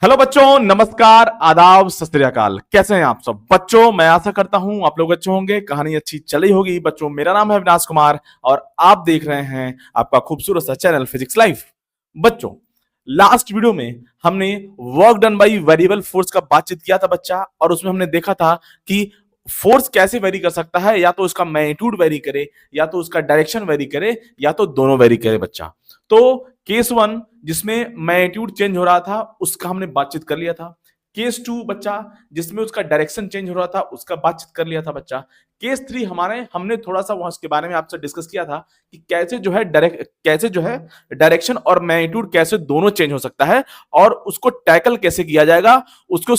Hello बच्चों, नमस्कार, आदाब, सत श्री अकाल। कैसे हैं आप सब बच्चों? मैं आशा करता हूं आप लोग अच्छे होंगे। कहानी अच्छी चली होगी। बच्चों, मेरा नाम है अविनाश कुमार और आप देख रहे हैं आपका खूबसूरत सा चैनल फिजिक्स लाइफ। बच्चों, लास्ट वीडियो में हमने work done by variable force का बातचीत किया था बच्चा, और उसमें हमने देखा था कि फोर्स कैसे वेरी कर सकता है। या तो उसका मैग्नीट्यूड वेरी करे, या तो उसका डायरेक्शन वेरी करे, या तो दोनों वेरी करे बच्चा। तो केस वन जिसमें मैग्नीट्यूड चेंज हो रहा था उसका हमने बातचीत कर लिया था। केस टू बच्चा जिसमें उसका डायरेक्शन चेंज हो रहा था उसका बातचीत कर लिया था बच्चा। केस थ्री हमने थोड़ा सा वहां उसके बारे में आपसे डिस्कस किया था कि कैसे जो है डायरेक्शन और मैग्नीट्यूड कैसे दोनों चेंज हो सकता है, और उसको टैकल कैसे किया जाएगा, उसको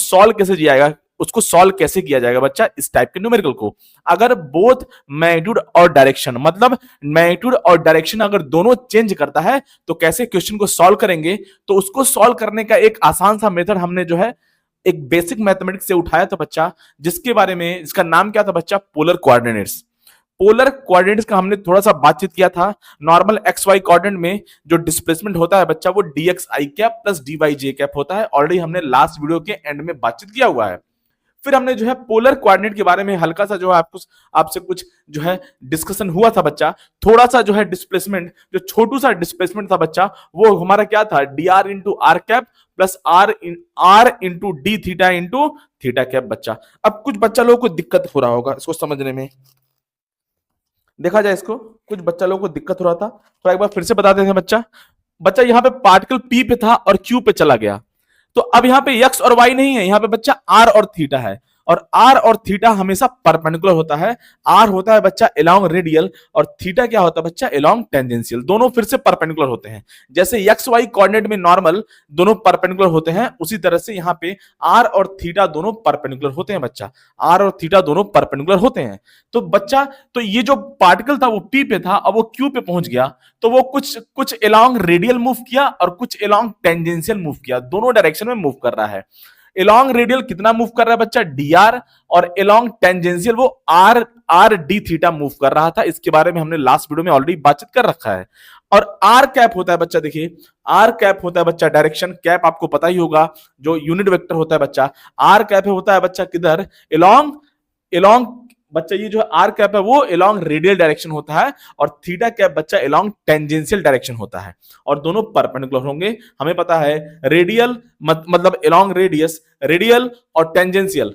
सॉल्व कैसे किया जाएगा बच्चा इस टाइप के न्यूमेरिकल को। अगर बोथ मैग्नीट्यूड और डायरेक्शन मतलब मैग्नीट्यूड और डायरेक्शन अगर दोनों चेंज करता है तो कैसे क्वेश्चन को सॉल्व करेंगे। तो उसको सॉल्व करने का एक आसान सा मेथड हमने जो है एक बेसिक मैथमेटिक्स से उठाया था बच्चा, जिसके बारे में इसका नाम क्या था बच्चा? Polar coordinates. पोलर कोऑर्डिनेट्स का हमने थोड़ा सा बातचीत किया था। नॉर्मल एक्स वाई कोऑर्डिनेट में जो डिस्प्लेसमेंट होता है बच्चा वो dx i cap plus dy j cap होता है। ऑलरेडी हमने लास्ट वीडियो के एंड में बातचीत किया हुआ है। फिर हमने जो है पोलर कोऑर्डिनेट के बारे में हल्का सा जो है आपसे कुछ जो है डिस्कशन हुआ था बच्चा। थोड़ा सा जो है डिस्प्लेसमेंट, जो छोटू सा डिस्प्लेसमेंट था बच्चा, वो हमारा क्या था? dr into r cap plus r into d theta into theta cap बच्चा। अब कुछ बच्चा लोगों को दिक्कत हो रहा होगा इसको समझने में। देखा जाए इसको, कुछ बच्चा लोगों को दिक्कत हो रहा था तो एक बार फिर से बता देते हैं बच्चा। बच्चा यहाँ पे पार्टिकल पी पे था और क्यू पे चला गया, तो अब यहाँ पे एक्स और वाई नहीं है, यहाँ पे बच्चा आर और थीटा है। और आर और थीटा हमेशा परपेंडिकुलर होता है। आर होता है बच्चा एलॉन्ग रेडियल और थीटा क्या होता है बच्चा? Along tangential. दोनों फिर से परपेंडिकुलर होते हैं। जैसे एक्स वाई कोऑर्डिनेट में नॉर्मल दोनों परपेंडिकुलर होते हैं, उसी तरह से यहाँ पे आर और थीटा दोनों परपेंडिकुलर होते हैं बच्चा। आर और थीटा दोनों परपेंडिकुलर होते हैं। तो बच्चा, तो ये जो पार्टिकल था वो पी पे था, अब वो क्यू पे पहुंच गया, तो वो कुछ कुछ एलॉन्ग रेडियल मूव किया और कुछ एलॉन्ग टेंजेंशियल मूव किया। दोनों डायरेक्शन में मूव कर रहा है। एलॉन्ग रेडियल कितना मूव कर रहा है बच्चा? dr, और एलॉन्ग टेंजेंशियल वो आर डी थीटा मूव कर रहा था। इसके बारे में हमने लास्ट वीडियो में ऑलरेडी बातचीत कर रखा है। और आर कैप होता है बच्चा, देखिए आर कैप होता है बच्चा डायरेक्शन। कैप आपको पता ही होगा, जो यूनिट वेक्टर होता है बच्चा। आर कैप होता है बच्चा किधर? एलॉन्ग एलॉन्ग बच्चा ये जो आर कैप है वो एलॉन्ग रेडियल डायरेक्शन होता है, और थीटा कैप बच्चा एलॉन्ग टेंजेंशियल डायरेक्शन होता है। और दोनों परपेंडिकुलर होंगे, हमें पता है। रेडियल मतलब एलॉन्ग रेडियस, रेडियल और टेंजेंशियल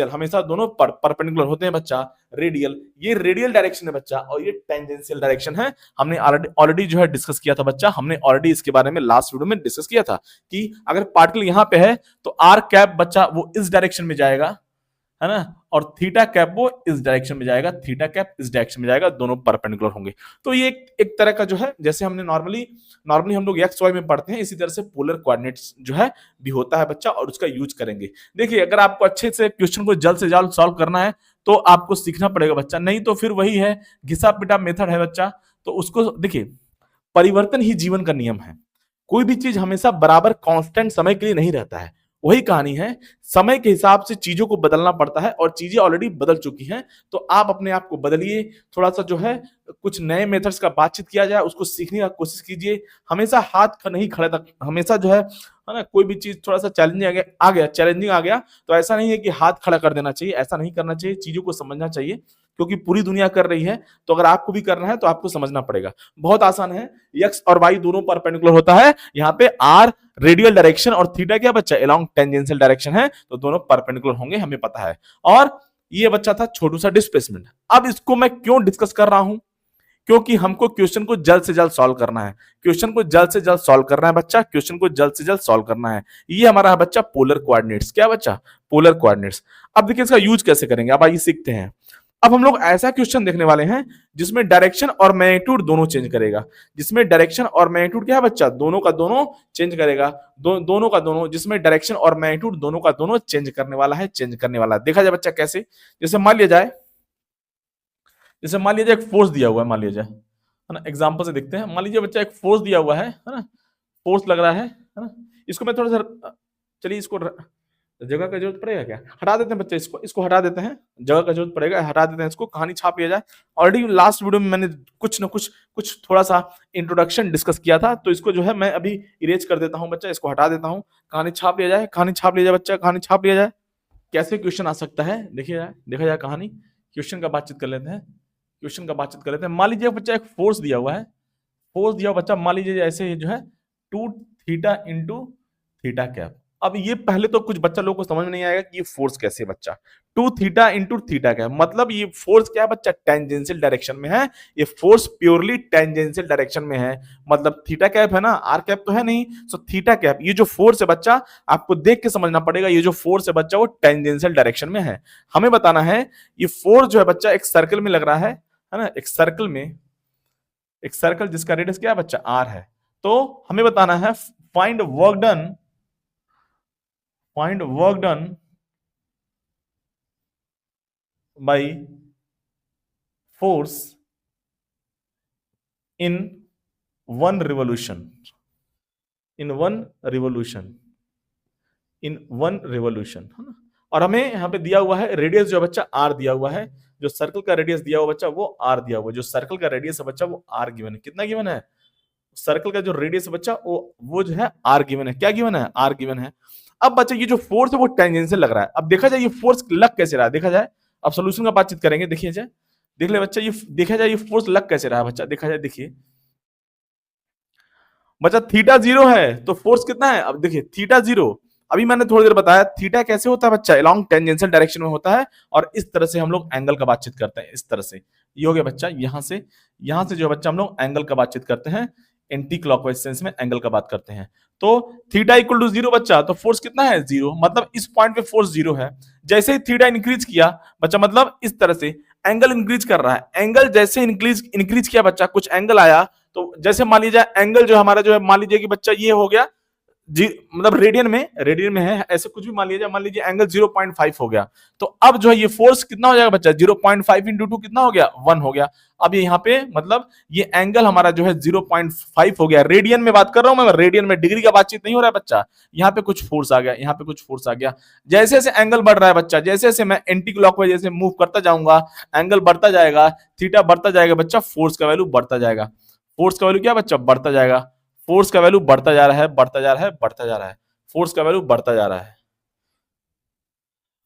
हमेशा दोनों परपेंडिकुलर होते हैं बच्चा। रेडियल, ये रेडियल डायरेक्शन है बच्चा, और ये टेंजेंशियल डायरेक्शन है। हमने ऑलरेडी जो है डिस्कस किया था बच्चा। हमने ऑलरेडी इसके बारे में लास्ट वीडियो में डिस्कस किया था कि अगर पार्टिकल यहां पे है तो आर कैप बच्चा वो इस डायरेक्शन में जाएगा, है ना, और थीटा कैप वो इस डायरेक्शन में जाएगा, थीटा कैप इस डायरेक्शन में जाएगा, दोनों परपेंडिकुलर होंगे। तो ये एक तरह का जो है, जैसे हमने नॉर्मली हम लोग एक्स वाई में पढ़ते हैं, इसी तरह से पोलर कोऑर्डिनेट्स जो है भी होता है बच्चा, और उसका यूज करेंगे। देखिए, अगर आपको अच्छे से क्वेश्चन को जल्द से जल्द सॉल्व करना है तो आपको सीखना पड़ेगा बच्चा, नहीं तो फिर वही है, घिसा पिटा मेथड है बच्चा। तो उसको देखिए, परिवर्तन ही जीवन का नियम है। कोई भी चीज हमेशा बराबर कांस्टेंट समय के लिए नहीं रहता है। वही कहानी है, समय के हिसाब से चीजों को बदलना पड़ता है, और चीजें ऑलरेडी बदल चुकी हैं। तो आप अपने आप को बदलिए, थोड़ा सा जो है कुछ नए मेथड्स का बातचीत किया जाए, उसको सीखने का कोशिश कीजिए। हमेशा हाथ नहीं खड़े तक, हमेशा जो है ना, कोई भी चीज थोड़ा सा चैलेंजिंग आ गया तो ऐसा नहीं है कि हाथ खड़ा कर देना चाहिए, ऐसा नहीं करना चाहिए। चीजों को समझना चाहिए, क्योंकि पूरी दुनिया कर रही है, तो अगर आपको भी करना है तो आपको समझना पड़ेगा। बहुत आसान है, एक्स और वाई दोनों परपेंडिकुलर होता है। यहाँ पे आर रेडियल डायरेक्शन और थीटा क्या बच्चा? एलॉन्ग टेंजेंशियल डायरेक्शन है, तो दोनों परपेंडिकुलर होंगे, हमें पता है। और ये बच्चा था छोटू सा डिस्प्लेसमेंट। अब इसको मैं क्यों डिस्कस कर रहा हूं? क्योंकि हमको क्वेश्चन को जल्द से जल्द सॉल्व करना है। क्वेश्चन को जल्द से जल्द सॉल्व करना है बच्चा, क्वेश्चन को जल्द से जल्द सॉल्व करना है। ये हमारा है बच्चा पोलर कोऑर्डिनेट्स। क्या बच्चा? Polar coordinates. अब देखिए इसका यूज कैसे करेंगे, अब आइए सीखते हैं। अब हम लोग ऐसा क्वेश्चन देखने वाले हैं जिसमें डायरेक्शन और मैग्नीट्यूड दोनों चेंज करेगा। जिसमें डायरेक्शन और मैग्नीट्यूड क्या है बच्चा? दोनों का दोनों चेंज करेगा। दोनों का दोनों, जिसमें डायरेक्शन और मैग्नीट्यूड दोनों का दोनों चेंज करने वाला है, चेंज करने वाला है। देखा जाए बच्चा कैसे? जैसे मान लिया जाए एक फोर्स दिया हुआ है, मान लिया जाए, है ना, एग्जांपल से देखते हैं। मान लीजिए बच्चा एक फोर्स दिया हुआ है ना, फोर्स लग रहा है ना। इसको मैं थोड़ा सा, चलिए इसको तो जगह का जरूरत पड़ेगा क्या? हटा देते हैं बच्चे, इसको हटा देते हैं, जगह का जरूरत पड़ेगा, हटा देते हैं इसको, कहानी छाप लिया जाए। ऑलरेडी लास्ट वीडियो में मैंने कुछ ना कुछ थोड़ा सा इंट्रोडक्शन डिस्कस किया था, तो इसको जो है मैं अभी इरेज कर देता हूँ बच्चा, इसको हटा देता हूँ, कहानी छाप लिया जाए, कहानी छाप लिया जाए बच्चा, कहानी छाप लिया जाए। कैसे क्वेश्चन आ सकता है देखा जाए कहानी, क्वेश्चन का बातचीत कर लेते हैं, क्वेश्चन का बातचीत कर लेते हैं। मान लीजिए बच्चा एक फोर्स दिया हुआ है, फोर्स दिया हुआ बच्चा, मान लीजिए ऐसे जो है 2 थीटा इंटू थीटा कैप। अब ये पहले तो कुछ बच्चा लोगों को समझ में नहीं आएगा कि ये फोर्स कैसे है बच्चा, 2 थीटा इंटू थीटा कैप, मतलब ये फोर्स क्या है बच्चा, टेंजेंशियल डायरेक्शन में है, ये फोर्स प्योरली टेंजेंशियल डायरेक्शन में है, मतलब थीटा कैप है ना, आर कैप तो है नहीं, सो थीटा कैप, ये जो फोर्स है बच्चा आपको देख के समझना पड़ेगा, ये जो फोर्स है बच्चा वो टेंजेंशियल डायरेक्शन में है। हमें बताना है ये फोर्स जो है बच्चा एक सर्कल में लग रहा है ना, एक सर्कल में, एक सर्कल जिसका रेडियस क्या है बच्चा, आर है। तो हमें बताना है find work done, find work done by force in one revolution, in one revolution, in one revolution, है ना। और हमें यहां पे दिया हुआ है रेडियस जो बच्चा आर दिया हुआ है, जो सर्कल का रेडियस दिया हुआ बच्चा वो आर दिया हुआ है, जो सर्कल का रेडियस है बच्चा वो आर गिवन है। कितना गिवन है? सर्कल का जो रेडियस है बच्चा वो जो है आर गिवन है। क्या गिवन है? आर गिवन है। अब बच्चा ये जो फोर्स है वो टेंजेंशियल लग रहा है। अब देखा जाए ये फोर्स लग कैसे रहा है, देखा जाए, अब सोल्यूशन का बातचीत करेंगे, देखिए जाए, देख ले बच्चा, ये देखा जाए ये फोर्स लग कैसे रहा है बच्चा, देखा जाए, देखिए बच्चा, थीटा जीरो है तो फोर्स कितना है? अब देखिए थीटा जीरो, अभी मैंने थोड़ी देर बताया थीटा कैसे होता है बच्चा, अलोंग टेंजेंशियल डायरेक्शन में होता है, और इस तरह से हम लोग एंगल का बातचीत करते हैं, इस तरह से। ये हो गया बच्चा, यहां से जो बच्चा हम लोग एंगल का बातचीत करते हैं, एंटी क्लॉकवाइज सेंस में एंगल का बात करते हैं। तो थीटा इक्वल टू जीरो बच्चा, तो फोर्स कितना है? जीरो, मतलब इस पॉइंट पे फोर्स जीरो है। जैसे ही थीटा इंक्रीज किया बच्चा, मतलब इस तरह से एंगल इंक्रीज कर रहा है, एंगल जैसे इंक्रीज किया बच्चा, कुछ एंगल आया, तो जैसे मान लीजिए एंगल जो हमारा जो है, मान लीजिए कि बच्चा ये हो गया जी, मतलब रेडियन में है, ऐसे कुछ भी मान लीजिए, मान लीजिए एंगल 0.5 हो गया, तो अब जो है ये फोर्स कितना हो जाएगा बच्चा, 0.5 इंटू 2 कितना हो गया? 1 हो गया। अब ये यहाँ पे मतलब ये एंगल हमारा जो है 0.5 हो गया, रेडियन में बात कर रहा हूं मैं, रेडियन में, डिग्री का बातचीत नहीं हो रहा है बच्चा। यहाँ पे कुछ फोर्स आ गया, यहाँ पे कुछ फोर्स आ गया, जैसे जैसे एंगल बढ़ रहा है बच्चा, जैसे जैसे मैं एंटी क्लॉकवाइज जैसे मूव करता जाऊंगा, एंगल बढ़ता जाएगा, थीटा बढ़ता जाएगा बच्चा, फोर्स का वैल्यू बढ़ता जाएगा। फोर्स का वैल्यू क्या बच्चा? बढ़ता जाएगा। फोर्स का वैल्यू बढ़ता जा रहा है, बढ़ता जा रहा है, बढ़ता जा रहा है, फोर्स का वैल्यू बढ़ता जा रहा है,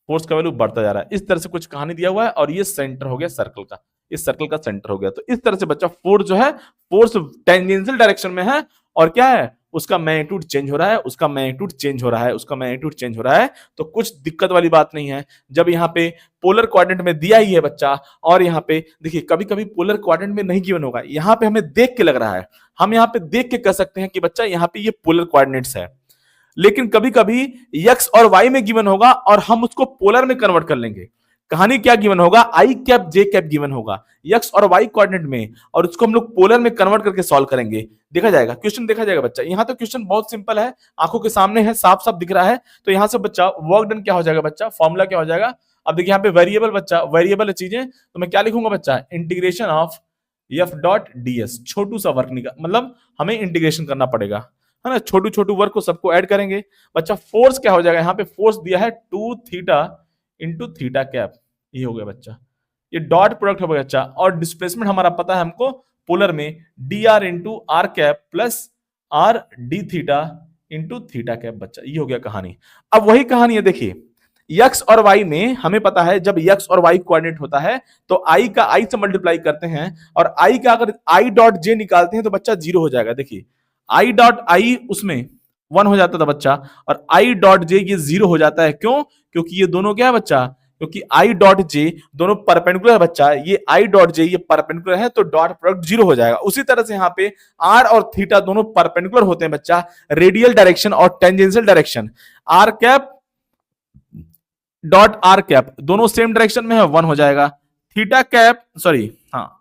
फोर्स का वैल्यू बढ़ता जा रहा है। इस तरह से कुछ कहानी दिया हुआ है, और ये सेंटर हो गया सर्कल का, इस सर्कल का सेंटर हो गया। तो इस तरह से बच्चा फोर्स जो है, फोर्स टेंजेंशियल डायरेक्शन में है, और क्या है, उसका मैग्नीट्यूड चेंज हो रहा है, उसका मैग्नीट्यूड चेंज हो रहा है, उसका मैग्नीट्यूड चेंज हो रहा है। तो कुछ दिक्कत वाली बात नहीं है जब यहाँ पे पोलर कोऑर्डिनेट में दिया ही है बच्चा, और यहाँ पे देखिए कभी कभी पोलर कोऑर्डिनेट में नहीं गिवन होगा, यहाँ पे हमें देख के लग रहा है, हम यहाँ पे देख के कह सकते हैं कि बच्चा यहाँ पे ये पोलर कोऑर्डिनेट्स है, लेकिन कभी कभी एक्स और वाई में गिवन होगा और हम उसको पोलर में कन्वर्ट कर लेंगे। कहानी क्या गिवन होगा? आई कैप जे कैप गिवन होगा एक्स और वाई कोऑर्डिनेट में, और उसको हम लोग पोलर में कन्वर्ट करके सॉल्व करेंगे। देखा जाएगा, क्वेश्चन देखा जाएगा बच्चा। यहाँ तो क्वेश्चन बहुत सिंपल है, आंखों के सामने है, साफ साफ दिख रहा है। तो यहाँ से बच्चा वर्क डन क्या हो जाएगा बच्चा, फॉर्मूला क्या हो जाएगा? अब देखिए यहाँ पे वेरिएबल बच्चा, वेरिएबल चीजें, तो मैं क्या लिखूंगा बच्चा, integration of F dot D S, छोटू सा वर्क निकाल, मतलब हमें इंटीग्रेशन करना पड़ेगा, है ना, छोटू छोटू वर्क को सबको ऐड करेंगे बच्चा। फोर्स क्या हो जाएगा? यहाँ पे फोर्स दिया है 2 थीटा इंटू थीटा कैप, ये हो गया बच्चा, ये डॉट प्रोडक्ट हो गया बच्चा। और डिस्प्लेसमेंट हमारा पता है हमको पोलर में, d r into r cap plus r d theta into theta cap बच्चा, ये हो गया कहानी। अब वही कहानी है, देखिए यक्स और वाई में हमें पता है जब यक्स और वाई कोऑर्डिनेट होता है तो आई का आई से मल्टीप्लाई करते हैं, और आई का अगर आई डॉट जे निकालते हैं तो बच्चा जीरो हो जाएगा। देखिए आई डॉट आई उसमें 1 हो जाता था बच्चा, और आई डॉट जे ये 0 हो जाता है। क्यों? क्योंकि ये दोनों क्या है बच्चा, क्योंकि आई डॉट जे दोनों परपेंडिकुलर है बच्चा, ये आई डॉट जे ये परपेंडिकुलर है, तो डॉट प्रोडक्ट 0 हो जाएगा। उसी तरह से यहाँ पे आर और थीटा दोनों परपेंडिकुलर होते हैं बच्चा, रेडियल डायरेक्शन और tangential direction. R cap dot are cap दोनों सेम डायरेक्शन में है, 1 हो जाएगा। थीटा कैप, सॉरी, हाँ,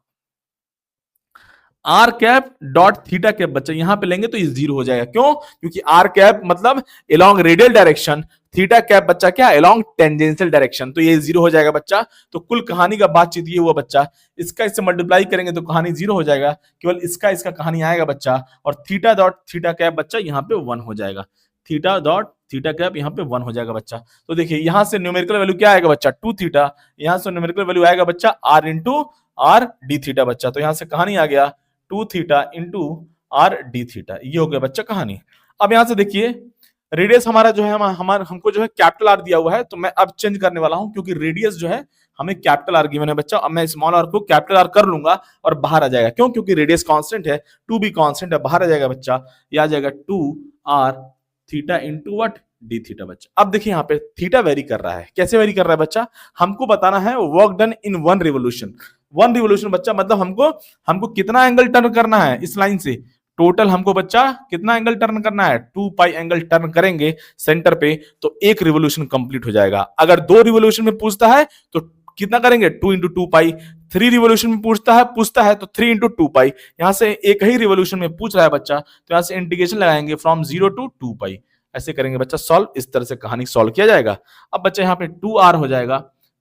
r cap dot theta cap बच्चा यहां पे लेंगे तो ये 0 हो जाएगा। क्यों? क्योंकि आर कैप मतलब along radial direction, theta cap बच्चा क्या, अलोंग टेंजेंशियल डायरेक्शन, तो ये 0 हो जाएगा बच्चा। तो कुल कहानी का बातचीत ये हुआ बच्चा, इसका इससे मल्टीप्लाई करेंगे तो कहानी 0 हो जाएगा, केवल इसका इसका कहानी आएगा बच्चा, और थीटा डॉट थीटा कैप बच्चा यहाँ पे 1 हो जाएगा। थीटा डॉट थीटा कैप यहाँ पे 1 हो जाएगा बच्चा। तो देखिए यहां से न्यूमेरिकल वैल्यू क्या आएगा बच्चा, 2 थीटा, यहां से न्यूमेरिकल वैल्यू आएगा बच्चा r into r d theta बच्चा। तो यहां से कहानी आ गया 2 theta into r d theta, ये हो गया बच्चा कहानी। अब यहां से देखिए रेडियस हमारा जो है हमारा हमको जो है कैपिटल आर दिया हुआ है, तो मैं अब चेंज करने वाला हूं क्योंकि रेडियस जो है हमें कैपिटल आर गिवन है बच्चा। अब मैं स्मॉल आर को कैपिटल आर कर लूंगा और बाहर आ जाएगा, क्यों, क्योंकि रेडियस कांस्टेंट है, 2 भी कांस्टेंट है, बाहर आ जाएगा बच्चा, ये आ जाएगा 2 r theta into what d theta बच्चा। अब देखिए यहाँ पे थीटा वेरी कर रहा है, कैसे वेरी कर रहा है बच्चा, हमको बताना है work done in 1 revolution. 1 revolution बच्चा मतलब हमको हमको कितना एंगल टर्न करना है इस लाइन से, टोटल हमको बच्चा कितना एंगल टर्न करना है, 2 पाई एंगल टर्न करेंगे सेंटर पे तो 1 रिवोल्यूशन कंप्लीट हो जाएगा। अगर 2 रिवोल्यूशन में पूछता है तो कितना करेंगे, 2 इंटू 2 पाई। 3 रिवोल्यूशन में पूछता है तो 3 इंटू 2 पाई। यहां से एक ही रिवोल्यूशन में पूछ रहा है बच्चा, तो यहां से इंटीग्रेशन लगाएंगे फ्रॉम 0 टू 2 पाई, ऐसे करेंगे बच्चा सॉल्व। इस तरह से कहानी सॉल्व किया जाएगा। अब बच्चा यहाँ पे 2r हो जाएगा,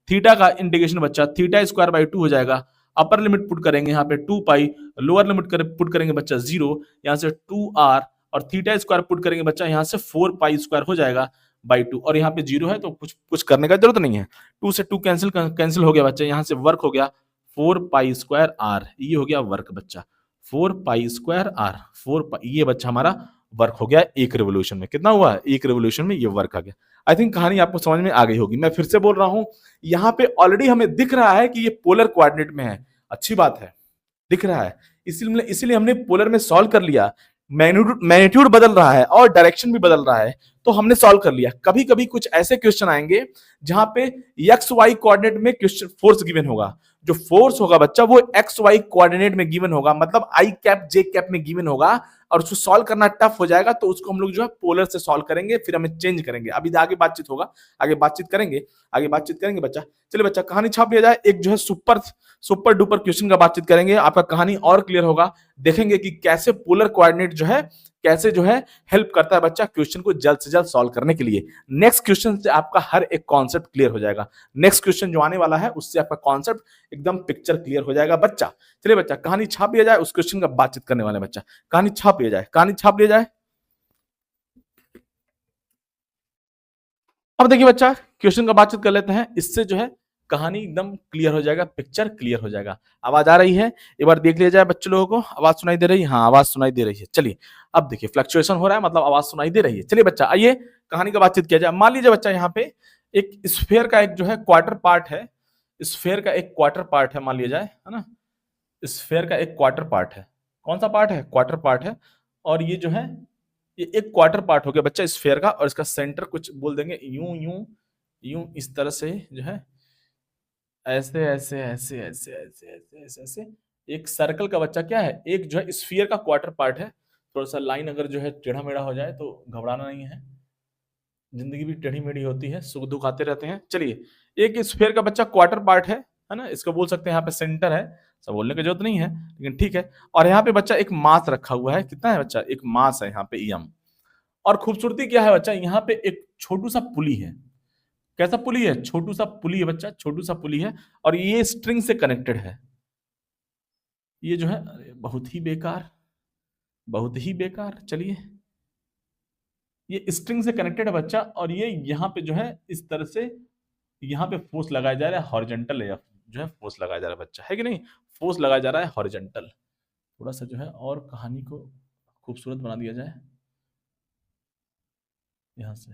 थीटा का इंटीग्रेशन बच्चा थीटा स्क्वायर बाई 2 हो जाएगा। अपर लिमिट पुट करेंगे यहाँ पे 2 पाई, लोअर लिमिट पुट करेंगे बच्चा 0, यहाँ से 2r और थीटा स्क्वायर पुट करेंगे बच्चा यहाँ से 4 पाई स्क्वायर हो जाएगा बाई 2, और यहाँ पे 0 है तो कुछ करने का जरूरत नहीं है। 2 से 2 कैंसिल हो गया बच्चा, यहाँ से वर्क हो गया 4 पाई स्क्वायर आर, ये हो गया वर्क बच्चा, 4 पाई स्क्वायर आर, 4 पाई, ये बच्चा हमारा वर्क हो गया एक रिवोल्यूशन में। कितना हुआ, एक रिवोल्यूशन में ये वर्क आ गया। आई थिंक कहानी आपको समझ में आ गई होगी। मैं फिर से बोल रहा हूं, यहाँ पे ऑलरेडी हमें दिख रहा है कि ये पोलर कोऑर्डिनेट में है, अच्छी बात है, दिख रहा है, इसीलिए हमने पोलर में सॉल्व कर लिया। मैग्नीट्यूड बदल रहा है और डायरेक्शन भी बदल रहा है, तो हमने सॉल्व कर लिया। कभी कभी कुछ ऐसे क्वेश्चन आएंगे जहां पे एक्स वाई कोऑर्डिनेट में क्वेश्चन फोर्स गिवन होगा, जो फोर्स होगा बच्चा वो एक्स वाई कोऑर्डिनेट में गिवन होगा, मतलब आई कैप जे कैप में गिवन होगा, और उसको सॉल्व करना टफ हो जाएगा, तो उसको हम लोग जो है पोलर से सॉल्व करेंगे, फिर हमें चेंज करेंगे। अभी आगे बातचीत होगा, आगे बातचीत करेंगे बच्चा। चलिए बच्चा कहानी छाप लिया जाए। एक जो है सुपर डुपर क्वेश्चन का बातचीत करेंगे, आपका कहानी और क्लियर होगा। देखेंगे कि कैसे पोलर कोऑर्डिनेट जो है कैसे जो है हेल्प करता है बच्चा क्वेश्चन को जल्द से जल्द सॉल्व करने के लिए। नेक्स्ट क्वेश्चन से आपका हर एक कॉन्सेप्ट क्लियर हो जाएगा। नेक्स्ट क्वेश्चन जो आने वाला है उससे आपका कॉन्सेप्ट एकदम पिक्चर क्लियर हो जाएगा बच्चा। चलिए बच्चा कहानी छाप लिया जाए, उस क्वेश्चन का बातचीत करने वाले बच्चा, कहानी छाप लिया जाए। अब देखिए बच्चा क्वेश्चन का बातचीत कर लेते हैं, इससे जो है कहानी एकदम क्लियर हो जाएगा, पिक्चर क्लियर हो जाएगा। आवाज आ रही है, एक बार देख लिया जाए बच्चों लोगों को, आवाज सुनाई दे रही है, हाँ आवाज सुनाई दे रही है। चलिए अब देखिए फ्लक्चुएशन हो रहा है, मतलब आवाज सुनाई दे रही है। चलिए बच्चा आइए कहानी का बातचीत किया जाए। मान लीजिए बच्चा यहाँ पे एक स्फेयर का एक जो है क्वार्टर पार्ट है, स्फेयर का एक क्वार्टर पार्ट है मान लिया जाए, है ना, स्फेयर का एक क्वार्टर पार्ट है। कौन सा पार्ट है, क्वार्टर पार्ट है। और ये जो है ये एक क्वार्टर पार्ट हो गया बच्चा स्फेयर का, और इसका सेंटर कुछ बोल देंगे यूं यूं यूं, इस तरह से जो है ऐसे ऐसे ऐसे ऐसे ऐसे ऐसे ऐसे ऐसे एक सर्कल का बच्चा क्या है, एक जो है स्फीयर का क्वार्टर पार्ट है। थोड़ा सा लाइन अगर जो है टेढ़ा मेढ़ा हो जाए तो घबराना नहीं है, जिंदगी भी टेढ़ी मेढ़ी होती है, सुख दुख आते रहते हैं। चलिए एक स्फीयर का बच्चा क्वार्टर पार्ट है ना, इसको बोल सकते हैं यहाँ पे सेंटर है, सब बोलने की जरूरत नहीं है लेकिन ठीक है। और यहाँ पे बच्चा एक मास रखा हुआ है, कितना है बच्चा, एक मास है यहाँ पे एम। और खूबसूरती क्या है बच्चा, यहाँ पे एक छोटू सा पुली है। कैसा पुली है, छोटू सा पुली है बच्चा, छोटू सा पुली है, और ये स्ट्रिंग से कनेक्टेड है। ये जो है अरे बहुत ही बेकार, बहुत ही बेकार। चलिए ये स्ट्रिंग से कनेक्टेड है बच्चा, और ये यहाँ पे जो है इस तरह से यहाँ पे फोर्स लगाया जा रहा है हॉरिजॉन्टल, या जो है फोर्स लगाया जा रहा है बच्चा, है कि नहीं, फोर्स लगाया जा रहा है हॉरिजॉन्टल। थोड़ा सा जो है और कहानी को खूबसूरत बना दिया जाए यहाँ से,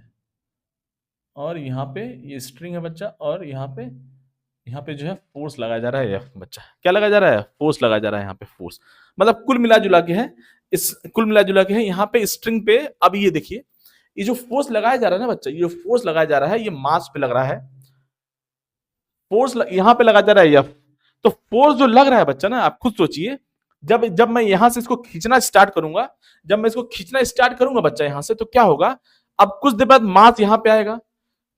और यहाँ पे ये स्ट्रिंग है बच्चा, और यहाँ पे जो है फोर्स लगाया जा रहा है बच्चा, क्या लगाया जा रहा है, फोर्स लगाया जा रहा है यहाँ पे, फोर्स मतलब कुल मिला जुला के है, इस कुल मिला जुला के है यहाँ पे स्ट्रिंग पे। अब ये देखिए ये जो फोर्स लगाया जा रहा है ना बच्चा, ये जो फोर्स लगाया जा रहा है ये मास पे लग रहा है, यहाँ पे लगा जा रहा है एफ। तो फोर्स जो लग रहा है बच्चा ना, आप खुद सोचिए, जब जब मैं यहां से इसको खींचना स्टार्ट करूंगा, जब मैं इसको खींचना स्टार्ट करूंगा बच्चा यहां से, तो क्या होगा, अब कुछ देर बाद मास यहाँ पे आएगा,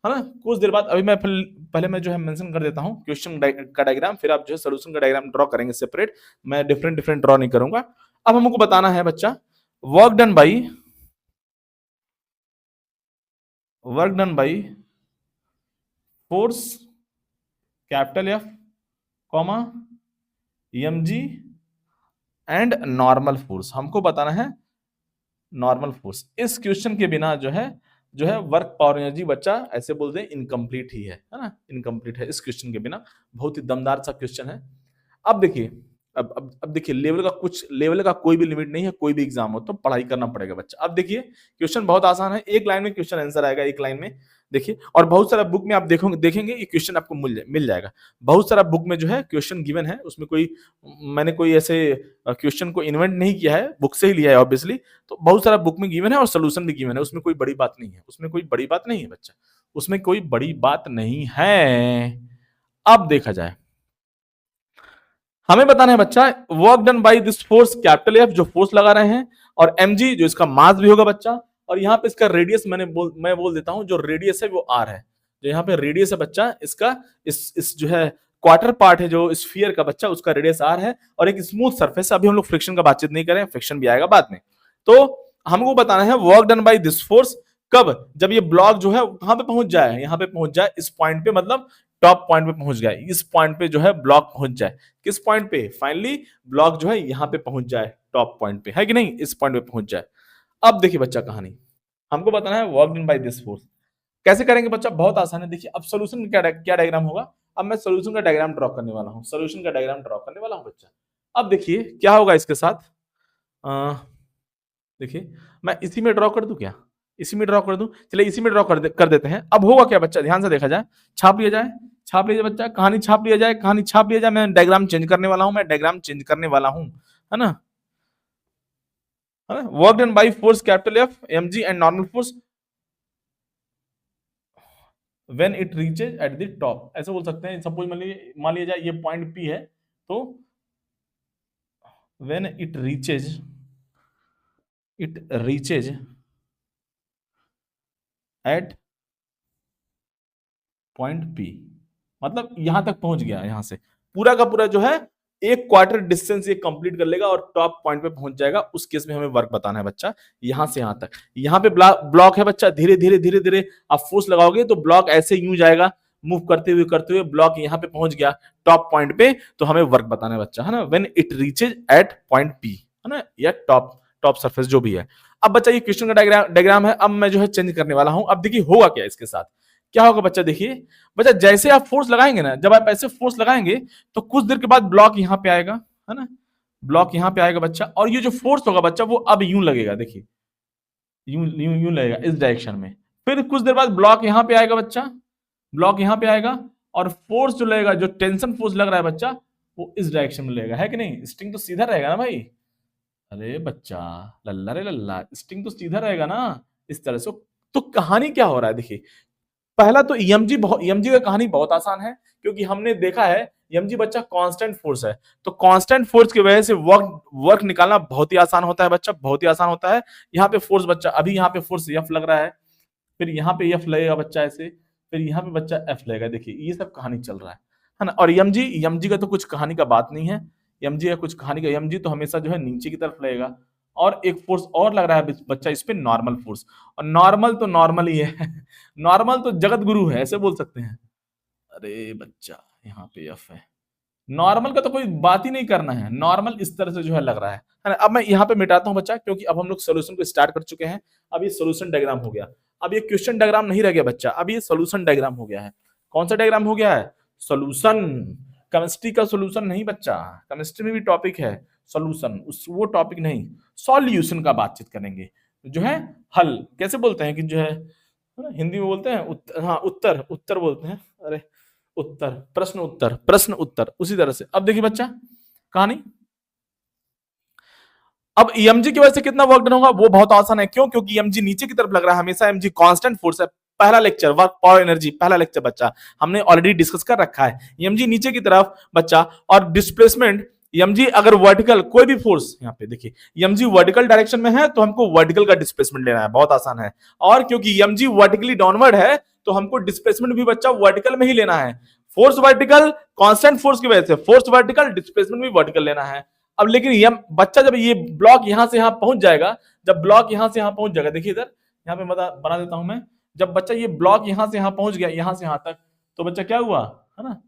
है ना, कुछ देर बाद। अभी मैं पहले मैं जो है मेंशन कर देता हूं क्वेश्चन का डायग्राम, फिर आप जो है सोल्यूशन का डायग्राम ड्रॉ करेंगे सेपरेट, मैं डिफरेंट डिफरेंट ड्रॉ नहीं करूंगा। अब हमको बताना है बच्चा work done by force capital F comma m g and normal force. हमको बताना है नॉर्मल फोर्स। इस क्वेश्चन के बिना जो है वर्क पावर एनर्जी बच्चा ऐसे बोलते हैं इनकम्प्लीट ही है ना, इनकम्प्लीट है इस क्वेश्चन के बिना। बहुत ही दमदार सा क्वेश्चन है। अब देखिए, अब देखिए, लेवल का कोई भी लिमिट नहीं है, कोई भी एग्जाम हो तो पढ़ाई करना पड़ेगा बच्चा। अब देखिए क्वेश्चन बहुत आसान है, एक लाइन में क्वेश्चन आंसर आएगा, एक लाइन में। देखिए, और बहुत सारा बुक में आप देखेंगे ये क्वेश्चन आपको मिल जाएगा। बहुत सारा बुक में जो है क्वेश्चन गिवन है, उसमें मैंने कोई ऐसे क्वेश्चन को इन्वेंट नहीं किया है, बुक से ही लिया है ऑब्वियसली। तो बहुत सारा बुक में गिवन है और सोल्यूशन भी गिवन है, उसमें कोई बड़ी बात नहीं है, उसमें कोई बड़ी बात नहीं है बच्चा, उसमें कोई बड़ी बात नहीं है। अब देखा जाए, हमें बताना है बच्चा, work done by this force capital F, जो फोर्स लगा रहे हैं, और mg जो इसका मास भी होगा बच्चा, और यहाँ पे इसका रेडियस मैं बोल देता हूं, जो रेडियस है वो r है। जो यहाँ पे रेडियस है बच्चा इसका, इस जो है क्वार्टर पार्ट है जो स्फीयर का बच्चा, उसका रेडियस r है, और एक स्मूथ सरफेस। अभी हम लोग फ्रिक्शन का बातचीत नहीं करें, फ्रिक्शन भी आएगा बाद में। तो हमको बताना है work done by this force कब, जब ये ब्लॉक जो है कहां पे पहुंच जाए, यहाँ पे पहुंच जाए, इस पॉइंट पे, मतलब टॉप पॉइंट पे पहुंच गया, इस पॉइंट पे जो है ब्लॉक पहुंच जाए। किस पॉइंट पे? फाइनली ब्लॉक जो है यहां पे पहुंच जाए, टॉप पॉइंट पे, है कि नहीं, इस पॉइंट पे पहुंच जाए। अब देखिए बच्चा कहानी, हमको बताना है work done by this force कैसे करेंगे बच्चा, बहुत आसान है। देखिए अब सोल्यूशन क्या डायग्राम होगा, अब मैं सोल्यूशन का डायग्राम ड्रॉ करने वाला हूं, सोल्यूशन का डायग्राम ड्रॉ करने वाला हूं बच्चा। अब देखिए क्या होगा इसके साथ, देखिए मैं इसी में ड्रॉ कर दूं क्या, इसी में ड्रॉ कर दूं, चलिए इसी में ड्रॉ कर देते हैं। अब होगा क्या बच्चा, ध्यान से देखा जाए, छाप लिया जाए, छाप लीजिए बच्चा, कहानी छाप लिया जाए, कहानी छाप लिया जाए। मैं डायग्राम चेंज करने वाला हूं, मैं डायग्राम चेंज करने वाला हूं, है ना। Work done by force capital F mg and normal force when it reaches at the top, ऐसे बोल सकते हैं। सपोज मान लिया जाए ये पॉइंट P है, तो when it reaches at point P, मतलब यहां तक पहुंच गया, यहां से पूरा का पूरा जो है एक क्वार्टर डिस्टेंस ये कंप्लीट कर लेगा और टॉप पॉइंट पे पहुंच जाएगा। उस केस में हमें वर्क बताना है बच्चा, यहां से यहां तक। यहां पे ब्लॉक है बच्चा, धीरे धीरे धीरे धीरे आप फोर्स लगाओगे तो ब्लॉक ऐसे यूं जाएगा, मूव करते हुए ब्लॉक यहां पे पहुंच गया टॉप पॉइंट पे, तो हमें वर्क बताना है बच्चा, है ना। When it reaches at point P, है ना, या टॉप सरफेस जो भी है। अब बच्चा ये क्वेश्चन का डायग्राम है, अब मैं जो है चेंज करने वाला हूं। अब देखिए होगा क्या इसके साथ, क्या होगा बच्चा, देखिए बच्चा जैसे आप फोर्स लगाएंगे ना, जब आप ऐसे फोर्स लगाएंगे तो कुछ देर के बाद ब्लॉक यहां पे आएगा, है ना, ब्लॉक यहां पे आएगा बच्चा, और ये जो फोर्स होगा बच्चा वो अब यूं लगेगा, देखिए यूं यूं यूं लगेगा इस डायरेक्शन में। फिर कुछ देर बाद ब्लॉक यहां पे आएगा बच्चा, ब्लॉक यहां पे आएगा, और फोर्स जो लगेगा, जो टेंशन फोर्स लग रहा है बच्चा, वो इस डायरेक्शन में लगेगा, है कि नहीं। स्ट्रिंग तो सीधा रहेगा ना भाई, अरे बच्चा लल्ला रे लल्ला, स्ट्रिंग तो सीधा रहेगा ना इस तरह से। तो कहानी क्या हो रहा है, देखिए पहला तो ईएमजी का कहानी बहुत आसान है, क्योंकि हमने देखा है ईएमजी बच्चा कांस्टेंट फोर्स है, तो कांस्टेंट फोर्स की वजह से वर्क निकालना बहुत ही आसान होता है बच्चा, बहुत ही आसान होता है। यहाँ पे फोर्स बच्चा, अभी यहाँ पे फोर्स एफ लग रहा है, फिर यहाँ पे एफ लगेगा बच्चा ऐसे, फिर यहाँ पे बच्चा एफ लगेगा, देखिए ये सब कहानी चल रहा है ना। और ईएमजी का तो कुछ कहानी का बात नहीं है, ईएमजी का कुछ कहानी का, ईएमजी तो हमेशा जो है नीचे की तरफ लगेगा। और एक फोर्स और लग रहा है बच्चा इस पे, नॉर्मल फोर्स, और नॉर्मल तो नॉर्मल ही है नॉर्मल तो जगत गुरु है, ऐसे बोल सकते हैं। अरे बच्चा यहाँ पे एफ है, नॉर्मल का तो कोई बात ही नहीं करना है, नॉर्मल इस तरह से जो है लग रहा है ना। अब मैं यहाँ पे मिटाता हूँ बच्चा, क्योंकि अब हम लोग सोल्यूशन को स्टार्ट कर चुके हैं। अब ये सोल्यूशन डायग्राम हो गया, अब ये क्वेश्चन डायग्राम नहीं रह गया बच्चा, अब ये सोल्यूशन डायग्राम हो गया है। कौन सा डायग्राम हो गया है? सोल्यूशन। केमिस्ट्री का सोल्यूशन नहीं बच्चा, केमिस्ट्री में भी टॉपिक है सोल्यूशन, उस वो टॉपिक नहीं, सॉल्यूशन का बातचीत करेंगे, जो है हल। कैसे बोलते हैं कि जो है हिंदी में बोलते हैं हाँ उत्तर, उत्तर बोलते हैं, अरे उत्तर, प्रश्न उत्तर, उसी तरह से। अब देखिए बच्चा कहानी, अब ईएमजी की वजह से कितना वर्क डन होगा वो बहुत आसान है, क्यों? क्योंकि ईएमजी नीचे की तरफ लग रहा है, हमेशा एमजी कांस्टेंट फोर्स है। पहला लेक्चर वर्क पावर एनर्जी, पहला लेक्चर बच्चा हमने ऑलरेडी डिस्कस कर रखा है। ईएमजी नीचे की तरफ बच्चा, और डिस्प्लेसमेंट ईएमजी अगर वर्टिकल कोई भी फोर्स, यहाँ पे देखिए ईएमजी वर्टिकल डायरेक्शन में है तो हमको वर्टिकल का डिस्प्लेसमेंट लेना है, बहुत आसान है। और क्योंकि ईएमजी वर्टिकली डाउनवर्ड है तो हमको डिस्प्लेसमेंट भी बच्चा वर्टिकल में ही लेना है। फोर्स वर्टिकल, कांस्टेंट फोर्स की वजह से फोर्स वर्टिकल, डिस्प्लेसमेंट भी वर्टिकल लेना है। अब लेकिन ये बच्चा जब ये ब्लॉक यहां से यहां पहुंच जाएगा, जब ब्लॉक यहां से यहां पहुंच जाएगा, देखिए इधर यहां पे बना देता हूं मैं, जब बच्चा ये ब्लॉक यहां से यहां पहुंच गया, यहां से यहां तक, तो बच्चा क्या हुआ, है ना,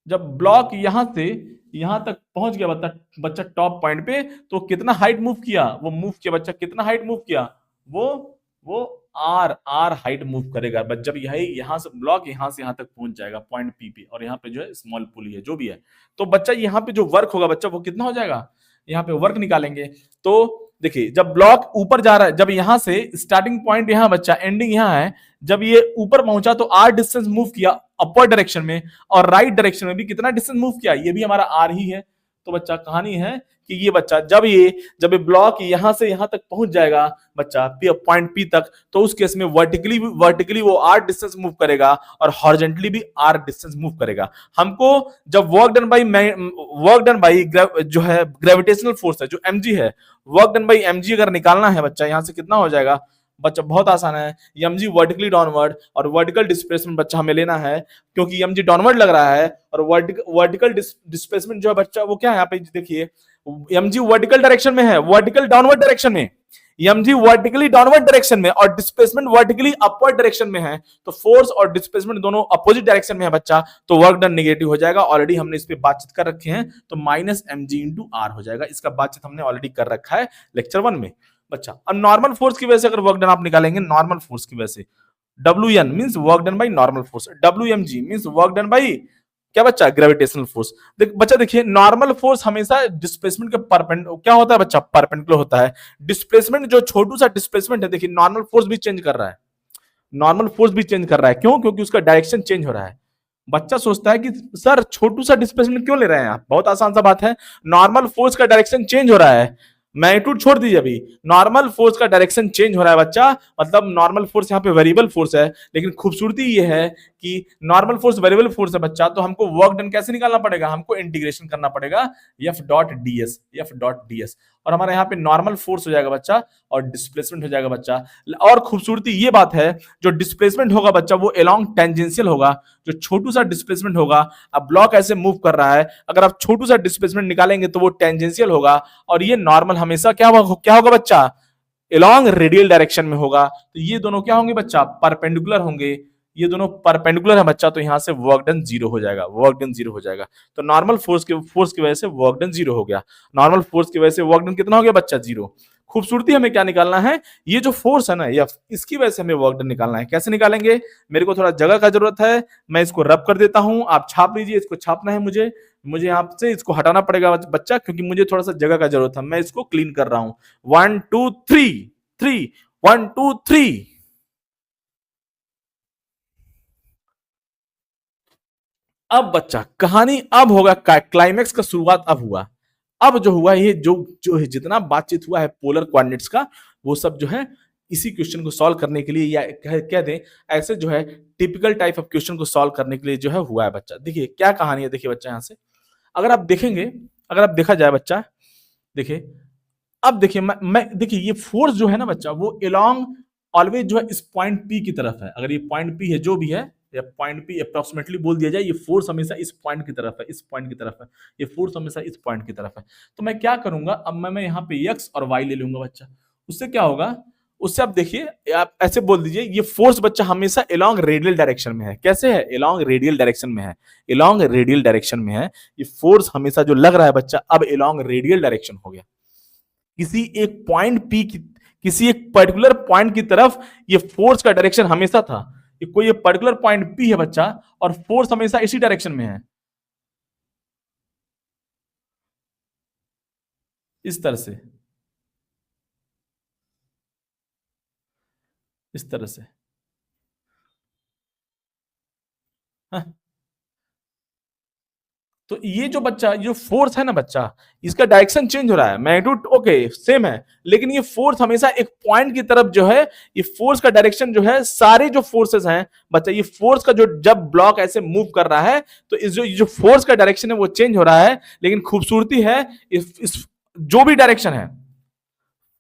जब ब्लॉक यहां से यहां तक पहुंच गया बच्चा, बच्चा टॉप पॉइंट पे, तो कितना हाइट मूव किया, वो मूव किया बच्चा, कितना हाइट मूव किया, वो वो आर आर हाइट मूव करेगा। बट जब यही यहां से ब्लॉक यहां से यहां तक पहुंच जाएगा पॉइंट पी पे, और यहाँ पे जो है स्मॉल पुली है जो भी है, तो बच्चा यहाँ पे जो वर्क होगा बच्चा वो कितना हो जाएगा, यहाँ पे वर्क निकालेंगे। तो देखिए जब ब्लॉक ऊपर जा रहा है, जब यहां से स्टार्टिंग पॉइंट यहां बच्चा, एंडिंग यहां है, जब ये ऊपर पहुंचा तो आर डिस्टेंस मूव किया अपवर्ड डायरेक्शन में, और राइट डायरेक्शन में भी कितना डिस्टेंस मूव किया, ये भी हमारा आर ही है। तो बच्चा कहानी है कि ये बच्चा जब ये ब्लॉक यहां से यहां तक पहुंच जाएगा बच्चा पॉइंट पी तक, तो उस केस में वर्टिकली वो आर डिस्टेंस मूव करेगा और हॉरिजॉन्टली भी आर डिस्टेंस मूव करेगा। हमको जब वर्क डन बाई जो है ग्रेविटेशनल फोर्स है जो mg है, वर्क डन बाई mg अगर निकालना है बच्चा, यहां से कितना हो जाएगा बच्चा, बहुत आसान है, mg वर्टिकली डाउनवर्ड और वर्टिकल डिस्प्लेसमेंट बच्चा हमें लेना है, क्योंकि mg डाउनवर्ड लग रहा है, और वर्टिकल डिस्प्लेसमेंट जो है बच्चा वो क्या है, यहाँ पे देखिए mg वर्टिकल डायरेक्शन में है, वर्टिकल डाउनवर्ड डायरेक्शन में, mg वर्टिकली डाउनवर्ड डायरेक्शन में और डिस्प्लेसमेंट वर्टिकली अपवर्ड डायरेक्शन में है, तो फोर्स और डिस्प्लेसमेंट दोनों अपोजिट डायरेक्शन में है बच्चा, तो वर्क डन नेगेटिव हो जाएगा। ऑलरेडी हमने इस पे बातचीत कर रखे हैं, तो माइनस mg इंटू आर हो जाएगा, इसका बातचीत हमने ऑलरेडी कर रखा है लेक्चर 1 में बच्चा। अब नॉर्मल फोर्स की वजह से अगर वर्क डन आप निकालेंगे, नॉर्मल फोर्स की वजह से Wn means work done by normal force, Wmg means work done by क्या बच्चा, ग्रेविटेशनल फोर्स। बच्चा देखिए नॉर्मल फोर्स हमेशा डिस्प्लेसमेंट के परपेंडिकुलर क्या होता है बच्चा, परपेंडिकुलर होता है। डिस्प्लेसमेंट जो छोटू सा डिस्प्लेसमेंट है, देखिए नॉर्मल फोर्स भी चेंज कर रहा है, नॉर्मल फोर्स भी चेंज कर रहा है, क्यों, क्योंकि उसका डायरेक्शन चेंज हो रहा है। बच्चा सोचता है कि सर छोटू सा डिस्प्लेसमेंट क्यों ले रहे हैं आप, बहुत आसान सा बात है, नॉर्मल फोर्स का डायरेक्शन चेंज हो रहा है, मैग्नीट्यूड छोड़ दीजिए, अभी नॉर्मल फोर्स का डायरेक्शन चेंज हो रहा है बच्चा, मतलब नॉर्मल फोर्स यहाँ पे वेरिएबल फोर्स है, लेकिन खूबसूरती ये है कि नॉर्मल फोर्स वेरिएबल फोर्स है बच्चा, तो हमको वर्क डन कैसे निकालना पड़ेगा, हमको इंटीग्रेशन करना पड़ेगा एफ डॉट ds, और हमारे यहाँ पे नॉर्मल फोर्स हो जाएगा बच्चा और डिस्प्लेसमेंट हो जाएगा बच्चा। और खूबसूरती ये बात है, जो डिस्प्लेसमेंट होगा बच्चा वो अलोंग टेंजेंशियल होगा, जो छोटू सा डिस्प्लेसमेंट होगा, अब ब्लॉक ऐसे मूव कर रहा है, अगर आप छोटू सा डिस्प्लेसमेंट निकालेंगे तो वो टेंजेंशियल होगा, और ये नॉर्मल हमेशा क्या होगा बच्चा, अलोंग रेडियल डायरेक्शन में होगा, तो ये दोनों क्या होंगे बच्चा, परपेंडिकुलर होंगे, ये दोनों परपेंडिकुलर है बच्चा, तो यहां से वर्क डन जीरो हो जाएगा, वर्क डन जीरो हो जाएगा। तो नॉर्मल फोर्स की वजह से वर्क डन जीरो हो गया, नॉर्मल फोर्स की वजह से वर्क डन कितना हो गया बच्चा, जीरो। खूबसूरती हमें क्या निकालना है, ये जो फोर्स है ना एफ, इसकी वजह से हमें वर्क डन निकालना है। कैसे निकालेंगे, मेरे को थोड़ा जगह का जरूरत है, मैं इसको रब कर देता हूं, आप छाप लीजिए, इसको छापना है मुझे मुझे यहाँ से इसको हटाना पड़ेगा बच्चा, क्योंकि मुझे थोड़ा सा जगह का जरूरत है, मैं इसको क्लीन कर रहा हूं। 1 2 3 3 1 2 3। अब बच्चा कहानी अब होगा, क्लाइमेक्स का शुरुआत अब हुआ। अब जो हुआ ये जो है जितना बातचीत हुआ है पोलर कोऑर्डिनेट्स का, वो सब जो है इसी क्वेश्चन को सॉल्व करने के लिए, या कह दें ऐसे जो है टिपिकल टाइप ऑफ क्वेश्चन को सॉल्व करने के लिए जो है हुआ है बच्चा। देखिए क्या कहानी है, देखिए बच्चा यहाँ से अगर आप देखेंगे, अगर आप देखा जाए बच्चा, देखिए अब देखिए मैं देखिए ये फोर्स जो है ना बच्चा, वो अलोंग ऑलवेज जो है इस पॉइंट पी की तरफ है। अगर ये पॉइंट पी है जो भी है, या पॉइंट पी अप्रोक्सीमेटली बोल दिया जाए, ये फोर्स हमेशा इस पॉइंट की तरफ है, इस पॉइंट की तरफ है, ये फोर्स हमेशा इस पॉइंट की तरफ है। तो मैं क्या करूंगा, अब मैं यहाँ पे एक्स और वाई ले लूंगा बच्चा, उससे क्या होगा, उससे आप देखिए, आप ऐसे बोल दीजिए ये फोर्स बच्चा हमेशा अलोंग रेडियल डायरेक्शन में है। कैसे है, अलोंग रेडियल डायरेक्शन में है, अलोंग रेडियल डायरेक्शन में है। ये फोर्स हमेशा जो लग रहा है बच्चा, अब अलोंग रेडियल डायरेक्शन हो गया, किसी एक पॉइंट पी की, किसी एक पर्टिकुलर पॉइंट की तरफ ये फोर्स का डायरेक्शन हमेशा था। ये कोई पर्टिकुलर पॉइंट पी है बच्चा, और फोर्स हमेशा इसी डायरेक्शन में है, इस तरह से, इस तरह से। हाँ? तो ये जो बच्चा, जो फोर्स है ना बच्चा, इसका डायरेक्शन चेंज हो रहा है, मैग्नीट्यूड ओके सेम है, लेकिन ये फोर्स हमेशा एक पॉइंट की तरफ जो है, ये फोर्स का डायरेक्शन जो है, सारे जो फोर्सेस हैं बच्चा, ये फोर्स का जो जब ब्लॉक ऐसे मूव कर रहा है, तो इस जो फोर्स का डायरेक्शन है वो चेंज हो रहा है, लेकिन खूबसूरती है इस जो भी डायरेक्शन है,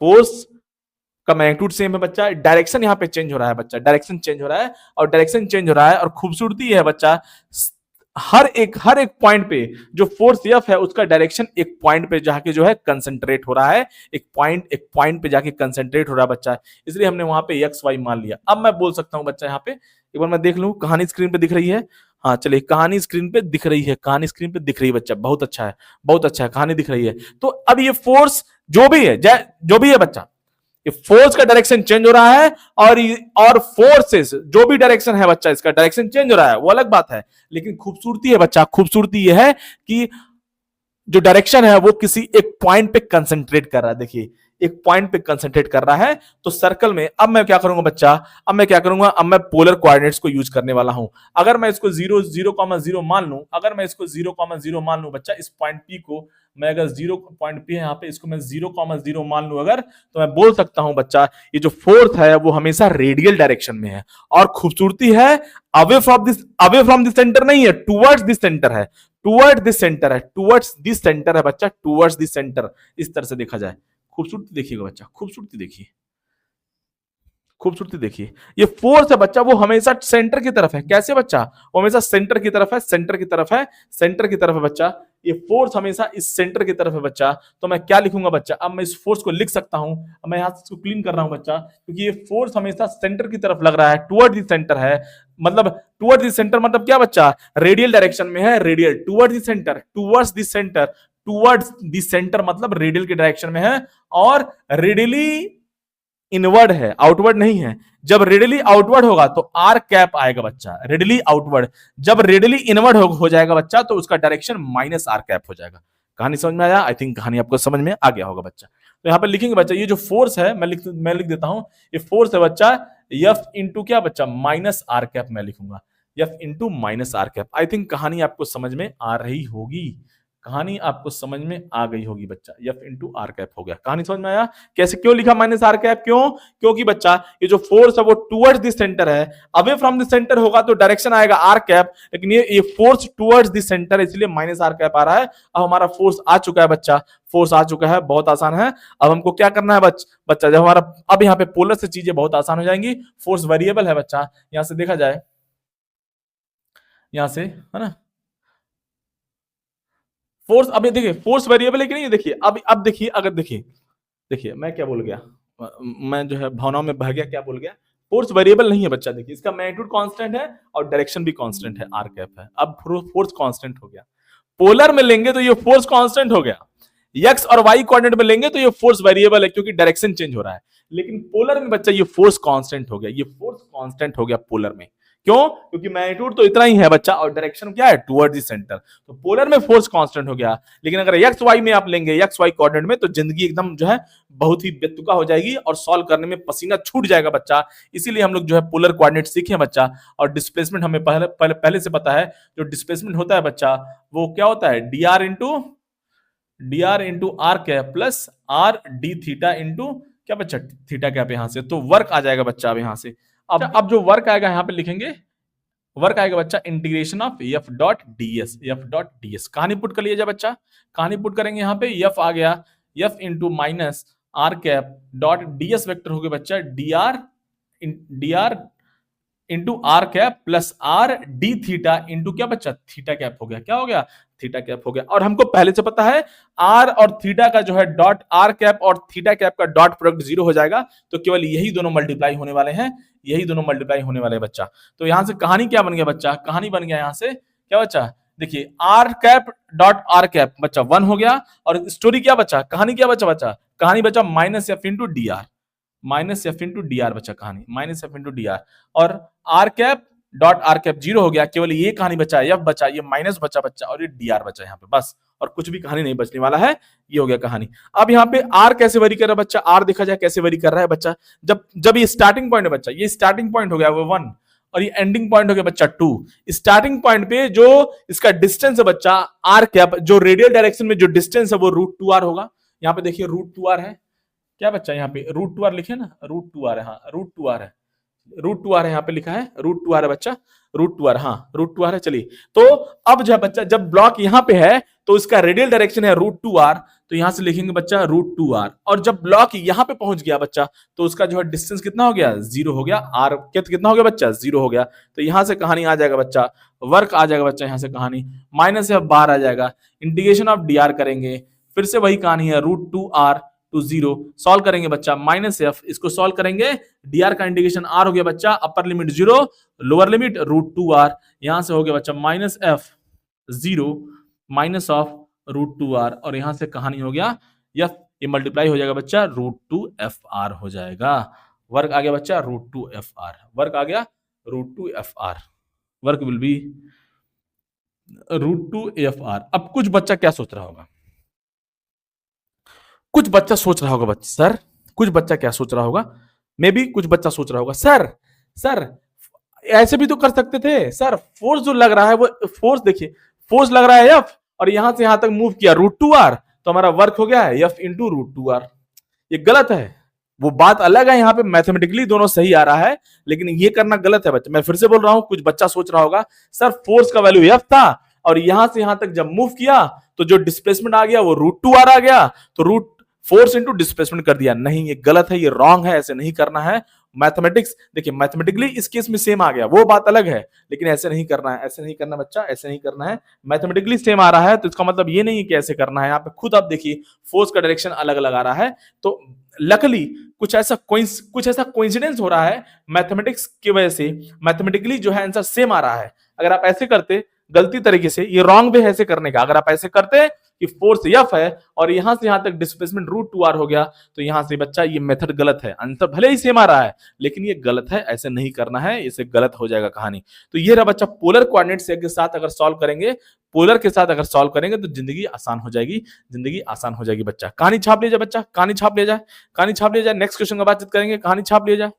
फोर्स का मैग्नीट्यूड सेम है बच्चा, डायरेक्शन यहाँ पे चेंज हो रहा है बच्चा, डायरेक्शन चेंज हो रहा है, और डायरेक्शन चेंज हो रहा है, और खूबसूरती है बच्चा, हर एक पॉइंट पे जो फोर्स एफ है, उसका डायरेक्शन एक पॉइंट पे जाके जो है कंसंट्रेट हो रहा है, एक पॉइंट पे जाके कंसंट्रेट हो रहा है बच्चा, इसलिए हमने वहां पे एक्स वाई मान लिया। अब मैं बोल सकता हूं बच्चा, यहाँ पे एक बार मैं देख लूं, कहानी स्क्रीन पे दिख रही है, हाँ चलिए, कहानी स्क्रीन पे दिख रही है, कहानी स्क्रीन पे दिख रही है बच्चा, बहुत अच्छा है, बहुत अच्छा है, कहानी दिख रही है। तो अब ये फोर्स जो भी है, जो भी है बच्चा, ये फोर्स का डायरेक्शन चेंज हो रहा है, और फोर्सेस जो भी डायरेक्शन है बच्चा, इसका डायरेक्शन चेंज हो रहा है, वो अलग बात है। लेकिन खूबसूरती है बच्चा, खूबसूरती ये है कि जो डायरेक्शन है वो किसी एक पॉइंट पे कंसंट्रेट कर रहा है। देखिए, एक पॉइंट पे कंसंट्रेट कर रहा है। तो सर्कल में अब मैं क्या करूंगा बच्चा, अब मैं क्या करूंगा, अब मैं पोलर कोऑर्डिनेट्स को यूज करने वाला हूं। अगर मैं इसको 0 0,0 मान लूं, अगर मैं इसको 0,0 मान लूं बच्चा, इस पॉइंट पी को मैं अगर 0 पॉइंट पी है यहाँ पे, इसको मैं 0,0 मान लूं अगर, तो मैं बोल सकता हूं बच्चा, ये जो फोर्स है वो हमेशा रेडियल डायरेक्शन में है। और खूबसूरती है, अवे फ्रॉम दिस सेंटर नहीं है, टुवर्ड्स दिस सेंटर है, टुवर्ड दिस सेंटर है, टुवर्ड्स दिस सेंटर है बच्चा, टुवर्ड्स दिस सेंटर। इस तरह से देखा जाए, खूबसूरती देखिएगा बच्चा, खूबसूरती देखिए, खूबसूरती देखिए। ये फोर्स है बच्चा, वो हमेशा सेंटर की तरफ है। कैसे बच्चा, वो हमेशा सेंटर की तरफ है, सेंटर की तरफ है, सेंटर की तरफ है बच्चा। ये फोर्स हमेशा इस सेंटर की तरफ है बच्चा। तो मैं क्या लिखूंगा बच्चा, अब मैं इस फोर्स को लिख सकता हूं, अब मैं यहां से इसको क्लीन कर रहा हूं बच्चा, क्योंकि ये फोर्स हमेशा सेंटर की तरफ लग रहा है, टुवर्ड द सेंटर है। मतलब टुवर्ड द सेंटर मतलब क्या बच्चा, रेडियल डायरेक्शन में है, radial toward the centre, towards the centre, towards the centre मतलब रेडियल के डायरेक्शन में है, और रेडियली इनवर्ड है, आउटवर्ड नहीं है। जब रेडियली आउटवर्ड होगा तो आर कैप आएगा बच्चा, रेडियली आउटवर्ड। जब रेडियली इनवर्ड हो जाएगा बच्चा, तो उसका डायरेक्शन माइनस आर कैप हो जाएगा। कहानी समझ में आया? आई थिंक कहानी आपको समझ में आ गया होगा बच्चा। तो यहाँ पे लिखेंगे बच्चा, ये जो फोर्स है, मैं लिख देता हूं, ये फोर्स है बच्चा एफ इंटू क्या बच्चा, माइनस आर कैप मैं लिखूंगा, F into minus r cap. I think कहानी आपको समझ में आ रही होगी, कहानी आपको समझ में आ गई होगी बच्चा। एफ इंटू आर कैप हो गया, कहानी समझ में आया? कैसे, क्यों लिखा माइनस आर कैप, क्यों? क्योंकि बच्चा ये जो फोर्स है वो टुवर्ड्स दिस सेंटर है, अवे फ्रॉम दिस सेंटर होगा तो डायरेक्शन आएगा आर कैप, लेकिन ये फोर्स टुवर्ड्स दिस सेंटर है, इसलिए माइनस आर कैप आ रहा है। अब हमारा फोर्स आ चुका है बच्चा, फोर्स आ चुका है, बहुत आसान है। अब हमको क्या करना है बच्चा, जब हमारा अब यहाँ पे पोलर से चीजें बहुत आसान हो जाएंगी। फोर्स वेरिएबल है बच्चा, यहां से देखा जाए, यहां से है ना, फोर्स, अब ये देखिए फोर्स वेरिएबल है कि नहीं, देखिए अब देखिए, अगर देखिए, देखिए मैं क्या बोल गया, मैं जो है भावनाओं में बह गया, क्या बोल गया, फोर्स वेरिएबल नहीं है बच्चा। देखिए इसका मैग्नीट्यूड कांस्टेंट है और डायरेक्शन भी कांस्टेंट है, आर कैप है। अब फोर्स कांस्टेंट हो गया, पोलर में लेंगे तो ये फोर्स कांस्टेंट हो गया, एक्स और वाई कोऑर्डिनेट में लेंगे तो ये फोर्स वेरिएबल है क्योंकि डायरेक्शन चेंज हो रहा है। लेकिन पोलर में बच्चा ये फोर्स कांस्टेंट हो गया, ये फोर्स कांस्टेंट हो गया पोलर में। क्यों? क्योंकि मैग्नीट्यूड तो इतना ही है बच्चा और डायरेक्शन क्या है, टुवर्ड्स द सेंटर। तो पोलर में फोर्स कांस्टेंट हो गया। लेकिन अगर एक्स वाई में आप लेंगे, एक्स वाई कोऑर्डिनेट में, तो जिंदगी एकदम जो है बहुत ही बेतुका हो जाएगी और सॉल्व करने में पसीना छूट जाएगा बच्चा। इसीलिए हम लोग जो है पोलर कोऑर्डिनेट सीखे बच्चा। और डिस्प्लेसमेंट हमें पहले से पता है, जो डिस्प्लेसमेंट होता है बच्चा वो क्या होता है, d r into r cap plus r d theta into क्या बच्चा, थीटा कैप। यहां से तो वर्क आ जाएगा बच्चा। अब यहां से अब जो वर्क आएगा यहां पे लिखेंगे, वर्क आएगा बच्चा integration of F dot D S, F dot D S. कहानी पुट कर लिया जाए बच्चा, कहानी पुट करेंगे यहाँ पे, एफ आ गया, F into minus r cap dot D s vector हो गया बच्चा, d r into r cap plus r d theta into क्या बच्चा, थीटा कैप हो गया। क्या हो गया, थीटा कैप हो गया। और हमको पहले से पता है आर और थीटा का जो है डॉट, आर कैप और थीटा कैप का डॉट प्रोडक्ट 0 हो जाएगा, तो केवल यही दोनों मल्टीप्लाई होने वाले हैं, यही दोनों मल्टीप्लाई होने वाले हैं बच्चा। तो यहां से कहानी क्या बन गया बच्चा, कहानी बन गया यहां से क्या बच्चा, देखिए r cap dot are cap बच्चा 1 हो गया, और स्टोरी क्या बच्चा, कहानी क्या बच्चा, कहानी बच्चा minus F into D R, minus F into D R बचा, कहानी minus F into D R. और R cap dot are cap 0 हो गया, केवल ये कहानी बचा, एफ बचा, ये माइनस बचा बच्चा, और ये डी आर बचा यहाँ पे बस, और कुछ भी कहानी नहीं बचने वाला है। ये हो गया कहानी। अब यहाँ पे आर कैसे वेरी कर रहा है बच्चा, आर देखा जाए कैसे वेरी कर रहा है बच्चा, जब ये स्टार्टिंग पॉइंट है बच्चा, ये स्टार्टिंग पॉइंट हो गया वो 1, और ये एंडिंग पॉइंट हो गया बच्चा 2। स्टार्टिंग पॉइंट पे जो इसका डिस्टेंस है बच्चा आर कैप, जो रेडियल डायरेक्शन में जो डिस्टेंस है वो √2r होगा। यहाँ पे देखिए √2r है, क्या बच्चा यहाँ पे √2r लिखे ना, √2r है, हाँ √2r है, √2r है, यहाँ पे लिखा है √2r है बच्चा, √2r, हाँ √2r है। चलिए, तो अब जब बच्चा, जब ब्लॉक यहाँ पे है तो इसका रेडियल डायरेक्शन है √2r, तो यहां से लिखेंगे बच्चा √2r। और जब ब्लॉक यहाँ पे पहुंच गया बच्चा, तो उसका जो है डिस्टेंस कितना हो गया, 0 हो गया, आर कितना हो गया बच्चा, 0 हो गया। तो यहां से कहानी आ जाएगा बच्चा, वर्क आ जाएगा बच्चा, यहां से कहानी माइनस से बाहर आ जाएगा, इंटीग्रेशन ऑफ डी आर करेंगे, फिर से वही कहानी है, √2r टू 0। सॉल्व करेंगे बच्चा माइनस एफ, इसको सॉल्व करेंगे, dr का इंटीग्रेशन r हो गया बच्चा, upper limit 0, lower limit √2r, यहां से हो गया बच्चा minus F 0 minus of √2r, और यहां से कहानी हो गया एफ, ये मल्टीप्लाई हो जाएगा बच्चा √2fr हो जाएगा। वर्क आ गया बच्चा √2fr, वर्क आ गया √2fr, work will be √2fr। अब कुछ बच्चा क्या सोच रहा होगा, कुछ बच्चा सोच रहा होगा बच्चा सर, कुछ बच्चा क्या सोच रहा होगा, मे बी कुछ बच्चा सोच रहा होगा सर, सर ऐसे भी तो कर सकते थे सर, फोर्स जो लग रहा है वो फोर्स देखिए, फोर्स लग रहा है एफ और यहां से यहां तक मूव किया √2r, तो हमारा वर्क हो गया है एफ इंटू √2r। ये गलत है, वो बात अलग है, यहाँ पे मैथमेटिकली दोनों सही आ रहा है, लेकिन ये करना गलत है बच्चा। मैं फिर से बोल रहा हूं, कुछ बच्चा सोच रहा होगा सर फोर्स का वैल्यू एफ था और यहां से यहां तक जब मूव किया तो जो डिस्प्लेसमेंट आ गया वो √2r आ गया, तो रूट फोर्स इंटू डिस्प्लेसमेंट कर दिया। नहीं, ये गलत है, ये रॉन्ग है, ऐसे नहीं करना है। मैथमेटिक्स देखिए, मैथमेटिकली इस केस में सेम आ गया, वो बात अलग है, लेकिन ऐसे नहीं करना है, ऐसे नहीं करना बच्चा, ऐसे नहीं करना है। मैथमेटिकली सेम आ रहा है तो इसका मतलब ये नहीं है कि ऐसे करना है। यहाँ पे खुद आप देखिए फोर्स का डायरेक्शन अलग अलग आ रहा है, तो लकली कुछ ऐसा कोइंसिडेंस हो रहा है मैथमेटिक्स की वजह से, मैथमेटिकली जो है आंसर सेम आ रहा है। अगर आप ऐसे करते गलती तरीके से, ये रॉन्ग वे है ऐसे करने का, अगर आप ऐसे करते कि फोर्स एफ है और यहां से यहां तक डिस्प्लेसमेंट √2r हो गया, तो यहां से बच्चा ये मेथड गलत है, आंसर भले ही सेम आ रहा है लेकिन ये गलत है, ऐसे नहीं करना है, इसे गलत हो जाएगा कहानी। तो ये रहा बच्चा पोलर कोऑर्डिनेट्स के साथ अगर सॉल्व करेंगे, पोलर के साथ अगर सॉल्व करेंगे तो जिंदगी आसान हो जाएगी, जिंदगी आसान हो जाएगी बच्चा। कहानी छाप ले जाए बच्चा, कहानी छाप ले जाए, कहानी छाप ले जाए। नेक्स्ट क्वेश्चन का बातचीत करेंगे, कहानी छाप ले जाए।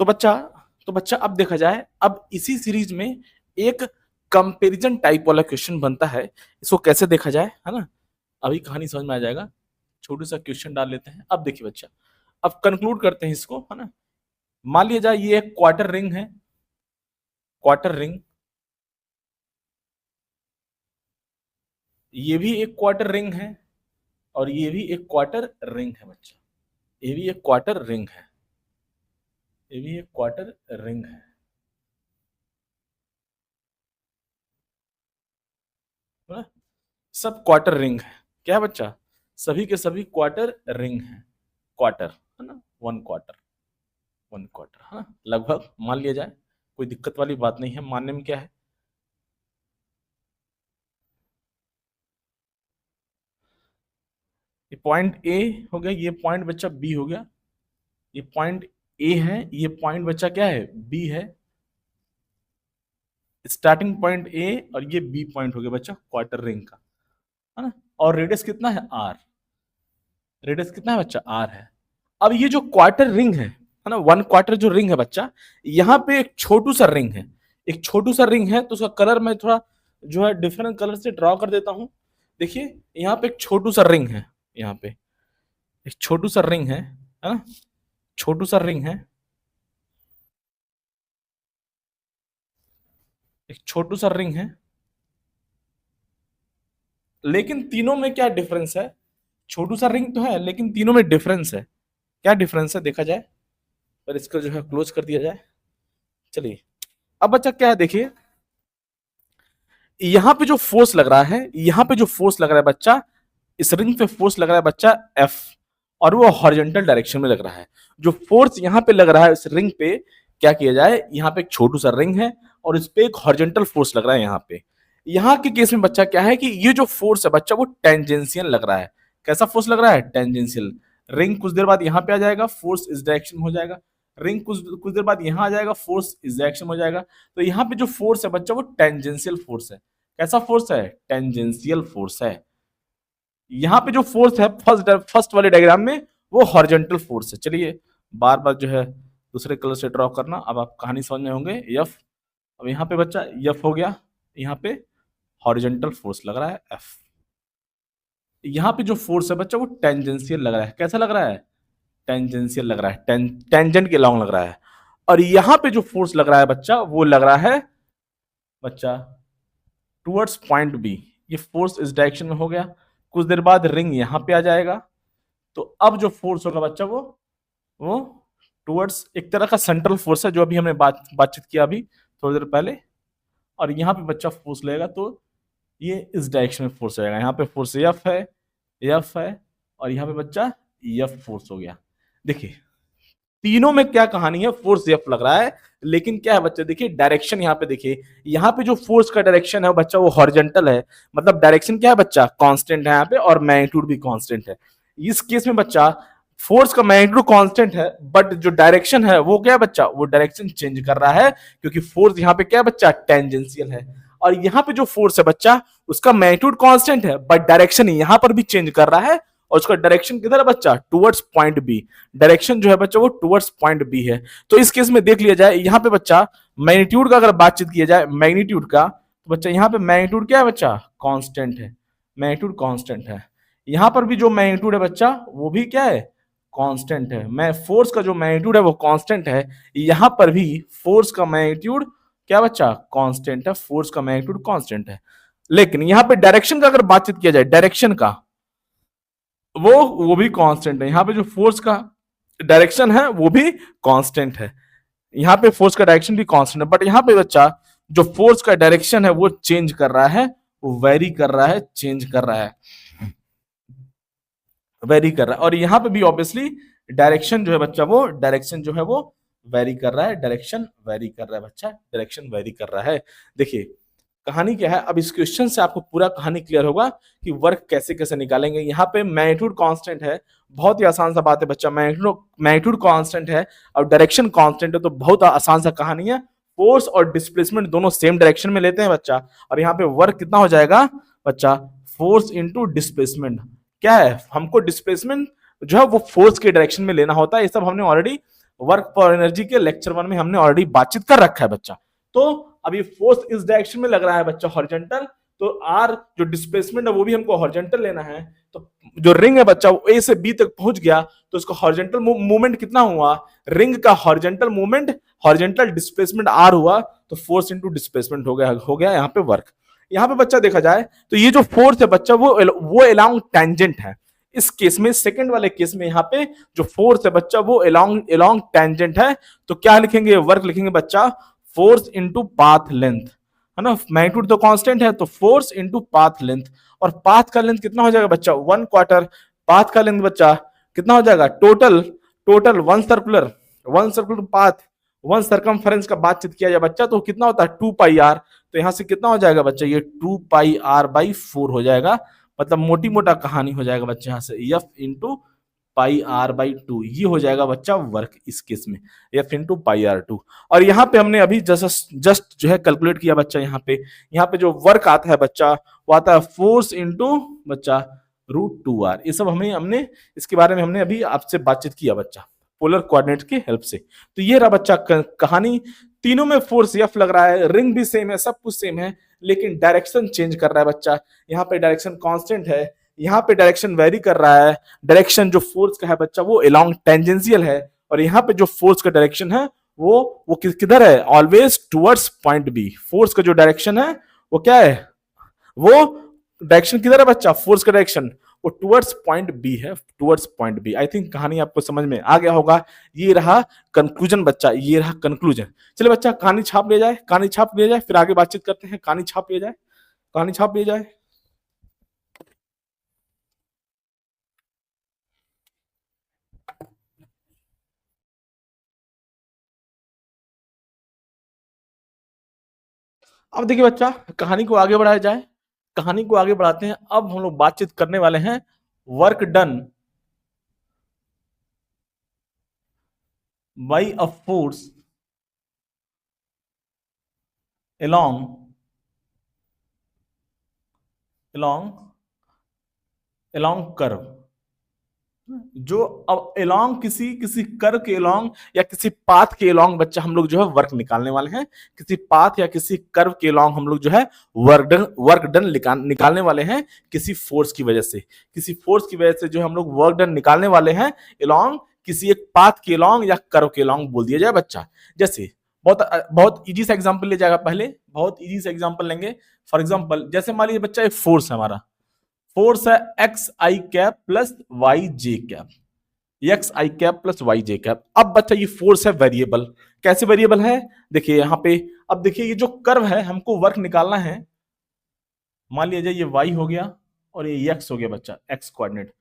तो बच्चा अब देखा जाए, अब इसी सीरीज में एक कंपैरिजन टाइप वाला क्वेश्चन बनता है, इसको कैसे देखा जाए, है ना, अभी कहानी समझ में आ जाएगा। छोटू सा क्वेश्चन डाल लेते हैं। अब देखिए बच्चा, अब कंक्लूड करते हैं इसको, है ना। मान लिया जाए ये एक क्वार्टर रिंग है, क्वार्टर रिंग, ये भी एक क्वार्टर रिंग है और ये भी एक क्वार्टर रिंग है बच्चा, ये भी एक क्वार्टर रिंग है, ये भी एक क्वार्टर रिंग है। सब क्वार्टर रिंग है, क्या है बच्चा, सभी के सभी क्वार्टर रिंग है, क्वार्टर, है ना, वन क्वार्टर, वन क्वार्टर, है ना, लगभग मान लिया जाए, कोई दिक्कत वाली बात नहीं है, मानने में क्या है। ये पॉइंट ए हो गया, ये पॉइंट बच्चा बी हो गया, ये पॉइंट ए है, ये पॉइंट बच्चा क्या है, बी है, स्टार्टिंग पॉइंट ए और ये बी पॉइंट हो गया बच्चा क्वार्टर रिंग का, है ना। और रेडियस कितना है, आर, रेडियस कितना है बच्चा, आर है। अब ये जो क्वार्टर रिंग है ना, वन क्वार्टर जो रिंग है बच्चा, यहाँ पे एक छोटू सा रिंग है, एक छोटू सा रिंग है, तो उसका कलर मैं थोड़ा जो है डिफरेंट कलर से ड्रॉ कर देता हूं। देखिए यहाँ पे एक छोटू सा रिंग है, यहाँ पे एक छोटू सा रिंग है ना, छोटू सा रिंग है, एक छोटू सा रिंग है, लेकिन तीनों में क्या डिफरेंस है, छोटू सा रिंग तो है लेकिन तीनों में डिफरेंस है। क्या डिफरेंस है देखा जाए, पर इसको जो है क्लोज कर दिया जाए। चलिए अब बच्चा क्या है, देखिए यहां पे जो फोर्स लग रहा है, यहां पे जो फोर्स लग रहा है बच्चा, इस रिंग पे फोर्स लग रहा है बच्चा एफ, और वो हॉरिजॉन्टल डायरेक्शन में लग रहा है। जो फोर्स यहां पे लग रहा है इस रिंग पे, क्या किया जाए, यहाँ पे एक छोटू सा रिंग है और इस पे एक हॉरिजॉन्टल फोर्स लग रहा है यहाँ पे। यहाँ के केस में बच्चा क्या है कि ये जो फोर्स है बच्चा वो टेंजेंशियल लग रहा है। कैसा फोर्स लग रहा है, टेंजेंशियल। रिंग कुछ देर बाद यहाँ पे आ जाएगा, फोर्स इस डायरेक्शन में हो जाएगा, रिंग कुछ कुछ देर बाद यहाँ आ जाएगा, फोर्स इस डायरेक्शन में हो जाएगा। तो यहाँ पे जो फोर्स है बच्चा वो टेंजेंशियल फोर्स है। कैसा फोर्स है, टेंजेंशियल फोर्स है। यहाँ पे जो फोर्स है फर्स्ट वाले डायग्राम में वो हॉरिजॉन्टल फोर्स है। चलिए बार बार जो है दूसरे कलर से ड्रॉ करना, अब आप कहानी समझ में होंगे। एफ, अब यहाँ पे बच्चा एफ हो गया, यहाँ पे हॉरिजॉन्टल फोर्स लग रहा है एफ। यहाँ पे जो फोर्स है बच्चा वो टेंजेंशियल लग रहा है। कैसा लग रहा है, टेंजेंशियल लग रहा है, टेंजेंट के लॉन्ग लग रहा है। और यहाँ पे जो फोर्स लग रहा है बच्चा वो लग रहा है बच्चा टुवर्ड्स पॉइंट बी। ये फोर्स इस डायरेक्शन में हो गया, कुछ देर बाद रिंग यहाँ पे आ जाएगा, तो अब जो फोर्स होगा बच्चा वो टुवर्ड्स एक तरह का सेंट्रल फोर्स है, जो अभी हमने बातचीत किया अभी थोड़ी देर पहले। और यहाँ पे बच्चा फोर्स लेगा तो ये इस डायरेक्शन में फोर्स आएगा, यहाँ पे फोर्स एफ है, एफ है, और यहाँ पे बच्चा एफ फोर्स हो गया। देखिए तीनों में क्या कहानी है, फोर्स एफ लग रहा है, लेकिन क्या है बच्चा, देखिए डायरेक्शन यहाँ पे देखिए, यहाँ पे जो फोर्स का डायरेक्शन है बच्चा वो हॉरिजॉन्टल है, मतलब डायरेक्शन क्या है बच्चा, कांस्टेंट है यहाँ पे, और मैग्नीट्यूड भी कांस्टेंट है। इस केस में बच्चा फोर्स का मैग्नीट्यूड कांस्टेंट है, बट जो डायरेक्शन है वो क्या है बच्चा, वो डायरेक्शन चेंज कर रहा है, क्योंकि फोर्स यहाँ पे क्या है बच्चा, टेंजेंशियल है। और यहाँ पे जो फोर्स है बच्चा, उसका मैग्नीट्यूड कांस्टेंट है, बट डायरेक्शन यहाँ पर भी चेंज कर रहा है, और उसका डायरेक्शन किधर है बच्चा, टुवर्ड्स पॉइंट बी। डायरेक्शन जो है बच्चा वो टुवर्ड्स पॉइंट बी है। तो इस केस में देख लिया जाए, यहाँ पे बच्चा मैग्नीट्यूड का अगर बातचीत किया जाए, मैग्नीट्यूड का, तो बच्चा यहाँ पे मैग्नीट्यूड क्या है बच्चा, कांस्टेंट है, मैग्नीट्यूड कांस्टेंट है। यहाँ पर भी जो मैग्नीट्यूड है बच्चा वो भी क्या है, कांस्टेंट है। मैं फोर्स का जो मैग्नीट्यूड है वो कांस्टेंट है, यहाँ पर भी फोर्स का मैग्नीट्यूड क्या बच्चा, कांस्टेंट है, फोर्स का मैग्नीट्यूड कांस्टेंट है। लेकिन यहाँ पे डायरेक्शन का अगर बातचीत किया जाए, डायरेक्शन का, वो भी कांस्टेंट है। यहाँ पे जो फोर्स का डायरेक्शन है वो भी कांस्टेंट है, यहाँ पे फोर्स का डायरेक्शन भी कांस्टेंट है, बट यहाँ पे बच्चा जो फोर्स का डायरेक्शन है वो चेंज कर रहा है, वो वेरी कर रहा है, चेंज कर रहा है, वेरी कर रहा है। और यहाँ पे भी ऑब्वियसली डायरेक्शन जो है बच्चा, वो डायरेक्शन जो है वो वेरी कर रहा है, डायरेक्शन वेरी कर रहा है बच्चा, डायरेक्शन वेरी कर रहा है। देखिए कहानी क्या है, अब इस क्वेश्चन से आपको पूरा कहानी क्लियर होगा कि वर्क कैसे कैसे निकालेंगे। यहाँ पे मैग्नीट्यूड कांस्टेंट है, बहुत ही आसान सा बात है बच्चा, मैग्नीट्यूड कांस्टेंट है और डायरेक्शन कांस्टेंट है, तो बहुत आसान सा कहानी है। फोर्स और डिस्प्लेसमेंट दोनों सेम डायरेक्शन में लेते हैं बच्चा, और यहाँ पे वर्क कितना हो जाएगा बच्चा, फोर्स इंटू डिस्प्लेसमेंट। क्या है, हमको डिस्प्लेसमेंट जो है वो फोर्स के डायरेक्शन में लेना होता है। ये सब हमने ऑलरेडी वर्क फॉर एनर्जी के लेक्चर 1 में हमने ऑलरेडी बातचीत कर रखा है बच्चा। तो अब ये फोर्स इस डायरेक्शन में लग रहा है बच्चा, हॉरिजॉन्टल, तो आर जो डिस्प्लेसमेंट है वो भी हमको हॉरिजॉन्टल लेना है। तो जो रिंग है बच्चा वो ए से बी तक पहुंच गया, तो इसका हॉरिजॉन्टल मूवमेंट कितना हुआ, रिंग का horizontal movement, horizontal displacement r हुआ, तो फोर्स इंटू डिस्प्लेसमेंट हो गया यहाँ पे वर्क। यहाँ पे बच्चा देखा जाए तो ये जो फोर्स है बच्चा वो अलोंग टेंजेंट है। इस केस में, सेकंड वाले केस में, यहाँ पे जो फोर्स है बच्चा वो अलोंग टेंजेंट है, तो क्या लिखेंगे, वर्क लिखेंगे बच्चा, फोर्स इंटू पाथ लेंथ, है ना, मैग्नीट्यूड तो कांस्टेंट है, तो फोर्स इंटू पाथ लेंथ। और पाथ का लेंथ कितना हो जाएगा बच्चा, 1/4। पाथ का लेंथ बच्चा कितना हो जाएगा, total total one circular path, one circumference का बातचीत किया जाए बच्चा तो कितना होता है 2πr। तो यहां से कितना हो जाएगा बच्चा, ये 2πr/4 हो जाएगा, मतलब मोटी मोटा कहानी हो जाएगा बच्चा, यहाँ से एफ इंटू πr/2 ये हो जाएगा बच्चा वर्क इस केस में, एफ इंटू πr/2। और यहाँ पे हमने अभी जस्ट जो है कैलकुलेट किया बच्चा, यहाँ पे जो वर्क आता है बच्चा वो आता है फोर्स इंटू बच्चा √2r। ये सब हमने इसके बारे में हमने अभी आपसे बातचीत किया बच्चा, पोलर कोऑर्डिनेट की हेल्प से। तो ये रहा बच्चा कहानी, तीनों में फोर्स एफ लग रहा है, रिंग भी सेम है, सब कुछ सेम है, लेकिन डायरेक्शन चेंज कर रहा है बच्चा। यहाँ पे डायरेक्शन कांस्टेंट है, यहाँ पे डायरेक्शन वेरी कर रहा है। डायरेक्शन जो फोर्स का है बच्चा वो अलोंग टेंजेंशियल है, और यहाँ पे जो फोर्स का डायरेक्शन है वो किधर है, always towards point B. Force का जो डायरेक्शन है वो क्या है, वो डायरेक्शन किधर है बच्चा, फोर्स का डायरेक्शन वो टुवर्ड्स पॉइंट बी है, towards point B. I think कहानी आपको समझ में आ गया होगा। ये रहा कंक्लूजन बच्चा, ये रहा कंक्लूजन। चलिए बच्चा कहानी छाप लिया जाए, कहानी छाप लिया जाए, फिर आगे बातचीत करते हैं। कहानी छाप लिया जाए, कहानी छाप लिया जाए। अब देखिए बच्चा कहानी को आगे बढ़ाया जाए, कहानी को आगे बढ़ाते हैं। अब हम लोग बातचीत करने वाले हैं work done by a force along along along curve. जो अब along किसी कर्व के along या किसी पाथ के along बच्चा हम लोग जो है वर्क निकालने वाले हैं, किसी पाथ या किसी कर्व के along हम लोग जो है वर्क डन निकालने वाले हैं, किसी फोर्स की वजह से, किसी फोर्स की वजह से जो हम लोग वर्क डन निकालने वाले हैं along किसी एक पाथ के along या कर्व के along बोल दिया जाए बच्चा। जैसे बहुत बहुत इजी सा एग्जांपल ले जाएगा, पहले बहुत इजी सा एग्जांपल लेंगे। फॉर एग्जांपल जैसे मान लीजिए बच्चा एक फोर्स है, हमारा फोर्स है x i cap plus y j cap, x i cap plus y j cap. अब बच्चा ये फोर्स है वेरिएबल, कैसे वेरिएबल है देखिए यहाँ पे। अब देखिए ये जो कर्व है हमको वर्क निकालना है, मान लीजिए ये y हो गया और ये x हो गया बच्चा, x कोऑर्डिनेट।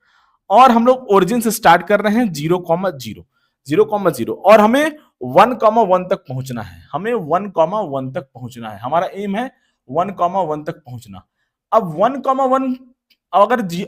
और हम लोग ओरिजिन से स्टार्ट कर रहे हैं 0,0, 0,0 और हमें 1,1 तक पहुंचना है। हमें 1,1 तक पहुंचना है, हमारा एम है 1,1 तक पहुंचना। अब 1,1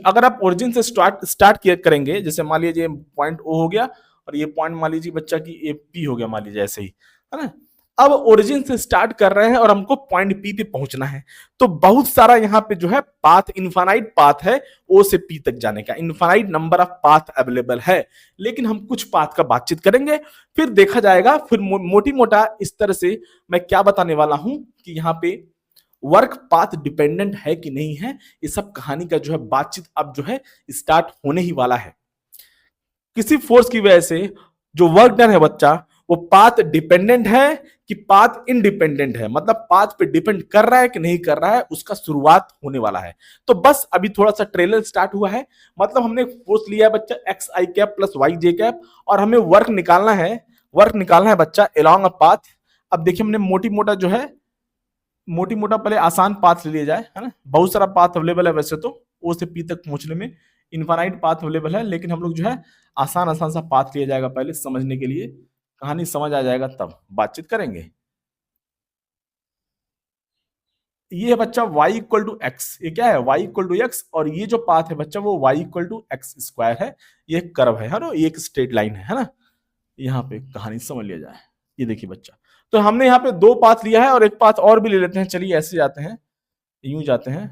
अगर आप ओरिजिन से स्टार्ट करेंगे, जैसे मान लीजिए पॉइंट ओ हो गया और ये पॉइंट मान लीजिए बच्चा की ए पी हो गया, मान लीजिए ऐसे ही, है ना। अब ओरिजिन से स्टार्ट कर रहे हैं और हमको पॉइंट पी पे पहुंचना है, तो बहुत सारा यहाँ पे जो है पाथ, इनफाइनाइट पाथ है ओ से पी तक जाने का, infinite number of path available है। लेकिन हम कुछ पाथ का बातचीत करेंगे, फिर देखा जाएगा। फिर मोटी मोटा इस तरह से मैं क्या बताने वाला हूं कि यहाँ पे वर्क पाथ डिपेंडेंट है कि नहीं है, ये सब कहानी का जो है बातचीत अब जो है स्टार्ट होने ही वाला है। किसी फोर्स की वजह से जो वर्क डन है बच्चा, वो पाथ डिपेंडेंट है कि पाथ इंडिपेंडेंट है, मतलब पाथ पे डिपेंड कर रहा है कि नहीं कर रहा है, उसका शुरुआत होने वाला है। तो बस अभी थोड़ा सा ट्रेलर स्टार्ट हुआ है, मतलब हमने फोर्स लिया है बच्चा x i cap plus y j cap, और हमें वर्क निकालना है बच्चा अलोंग अ पाथ। अब देखिए हमने मोटी मोटा पहले आसान पाथ ले लिया जाए, है ना। बहुत सारा पाथ अवेलेबल है वैसे तो ओ से पी तक पहुंचने में, इनफाइनाइट पाथ अवेलेबल है, लेकिन हम लोग जो है आसान आसान सा पाथ लिया जाएगा पहले समझने के लिए, कहानी समझ आ जाएगा तब बातचीत करेंगे। ये है बच्चा y इक्वल टू एक्स, ये क्या है y इक्वल टू एक्स, और ये जो पाथ है बच्चा वो y equal to x square है। ये कर्व है ना, ये एक स्ट्रेट लाइन है ना। यहाँ पे कहानी समझ लिया जाए, ये देखिए बच्चा, तो हमने यहाँ पे दो पाथ लिया है और एक पाथ और भी ले लेते हैं। चलिए ऐसे जाते हैं, यूं जाते हैं।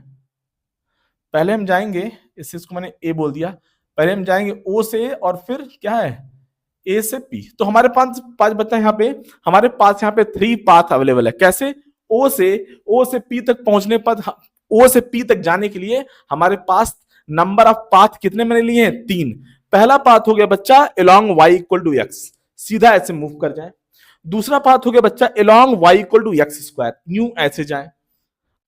पहले हम जाएंगे, इसको मैंने ए बोल दिया, पहले हम जाएंगे ओ से और फिर क्या है ए से पी। तो हमारे पास पांच बच्चा यहाँ पे, हमारे पास यहाँ पे 3 पाथ अवेलेबल है। कैसे? ओ से पी तक पहुंचने पर, ओ से पी तक जाने के लिए हमारे पास नंबर ऑफ पाथ कितने मैंने लिए हैं? 3। पहला पाथ हो गया बच्चा along y equal to x, सीधा ऐसे मूव कर जाए। दूसरा पाथ हो गया बच्चा along y equal to x square, यूं ऐसे जाए।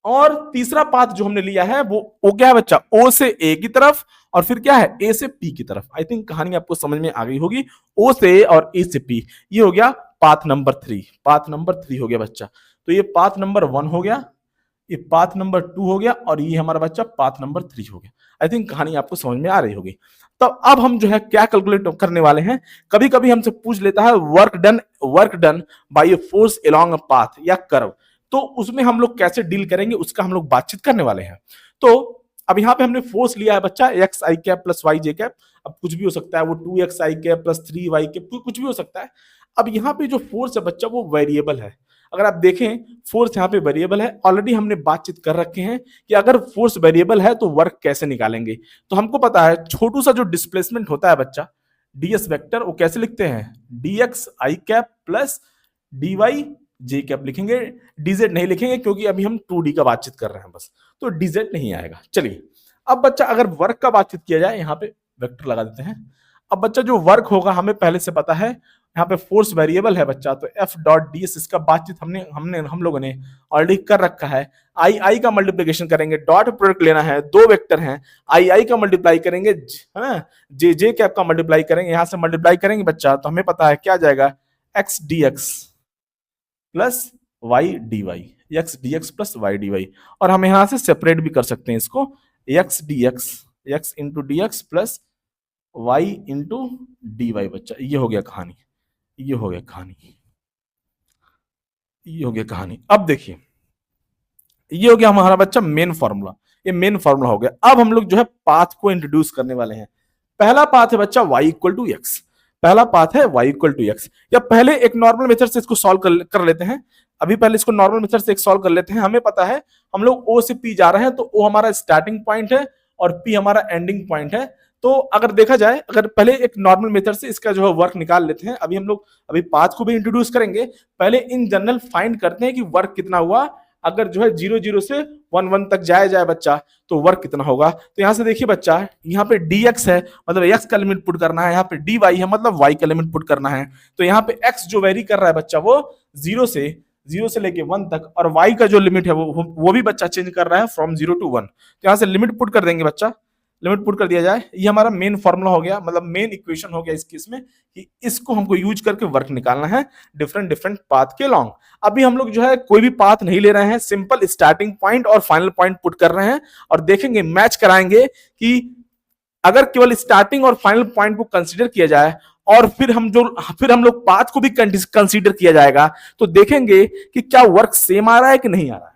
और तीसरा पाथ जो हमने लिया है वो क्या है बच्चा? ओ से ए की तरफ और फिर क्या है? ए से पी की तरफ। आई थिंक कहानी आपको समझ में आ गई होगी। ओ से ए और ए से पी, ये हो गया पाथ नंबर 3। पाथ नंबर 3 हो गया बच्चा। तो ये पाथ नंबर 1 हो गया, ये पाथ नंबर 2 हो गया और ये हमारा बच्चा पाथ नंबर 3 हो गया। आई थिंक कहानी आपको समझ में आ रही होगी। तो अब हम जो है क्या कैलकुलेट करने वाले हैं, कभी कभी हमसे पूछ लेता है work done by a force along a path या कर्व, तो उसमें हम लोग कैसे डील करेंगे उसका हम लोग बातचीत करने वाले हैं। तो अब यहाँ पे हमने फोर्स लिया है बच्चा x i cap plus y j cap, अब कुछ भी हो सकता है, वो 2x आई कैप प्लस 3y कैप, कुछ भी हो सकता है। अब यहाँ पे जो फोर्स है बच्चा वो वेरिएबल है। अगर आप देखें फोर्स यहाँ पे वेरिएबल है, ऑलरेडी हमने बातचीत कर रखे हैं कि अगर फोर्स वेरिएबल है तो वर्क कैसे निकालेंगे। तो हमको पता है छोटू सा जो डिस्प्लेसमेंट होता है बच्चा ds वेक्टर, वो कैसे लिखते हैं? dx आई कैप प्लस dy जे कैप लिखेंगे, dz नहीं लिखेंगे क्योंकि अभी हम 2D का बातचीत कर रहे हैं बस, तो dz नहीं आएगा। चलिए अब बच्चा अगर वर्क का बातचीत किया जाए, यहाँ पे वेक्टर लगा देते हैं। अब बच्चा जो वर्क होगा हमें पहले से पता है, यहाँ पे फोर्स वेरिएबल है बच्चा, तो f डॉट ds इसका बातचीत हम लोगों ने ऑलरेडी कर रखा है। आई का मल्टीप्लीकेशन करेंगे, डॉट प्रोडक्ट लेना है, दो वेक्टर हैं, आई का मल्टीप्लाई करेंगे, है ना, जे कैप का मल्टीप्लाई करेंगे, यहां से मल्टीप्लाई करेंगे बच्चा, तो हमें पता है क्या जाएगा? x dx plus y d y, x d x plus y d y. और हम यहां से सेपरेट भी कर सकते हैं इसको, x d x, x into d x plus y into d y. बच्चा ये हो गया कहानी, ये हो गया कहानी, ये हो गया कहानी। अब देखिए ये हो गया हमारा बच्चा मेन फॉर्मूला, ये मेन फॉर्मूला हो गया। अब हम लोग जो है पाथ को इंट्रोड्यूस करने वाले हैं। पहला पाथ है बच्चा y इक्वल टू एक्स, पहला पाथ है y इक्वल टू एक्स। या पहले एक नॉर्मल मेथड से इसको सॉल्व कर लेते हैं। अभी पहले इसको नॉर्मल मेथड से एक सॉल्व कर लेते हैं। हमें पता है हम लोग o से p जा रहे हैं, तो o हमारा स्टार्टिंग पॉइंट है और p हमारा एंडिंग पॉइंट है। तो अगर देखा जाए, अगर पहले एक नॉर्मल मेथड से इसका जो है वर्क निकाल लेते हैं। अभी हम लोग अभी पाथ को भी इंट्रोड्यूस करेंगे, पहले इन जनरल फाइंड करते हैं कि वर्क कितना हुआ। अगर जो है 0 से 1 तक जाए बच्चा, तो वर्क कितना होगा। तो यहां से देखिए बच्चा, यहाँ पे dx है मतलब x का लिमिट पुट करना है, यहाँ पे dy है मतलब y का लिमिट पुट करना है। तो यहाँ पे x जो वेरी कर रहा है बच्चा वो 0 से लेके 1 तक, और y का जो लिमिट है वो भी बच्चा चेंज कर रहा है फ्रॉम 0 to 1। तो यहाँ से लिमिट पुट कर देंगे बच्चा, लिमिट पुट कर दिया जाए, ये हमारा मेन फॉर्मूला हो गया, मतलब मेन इक्वेशन हो गया इस केस में कि इसको हमको यूज करके वर्क निकालना है डिफरेंट डिफरेंट पाथ के लॉन्ग। अभी हम लोग जो है कोई भी पाथ नहीं ले रहे हैं, सिंपल स्टार्टिंग पॉइंट और फाइनल पॉइंट पुट कर रहे हैं और देखेंगे, मैच कराएंगे कि अगर केवल स्टार्टिंग और फाइनल पॉइंट को कंसीडर किया जाए और फिर हम लोग पाथ को भी कंसीडर किया जाएगा तो देखेंगे कि क्या वर्क सेम आ रहा है कि नहीं आ रहा है।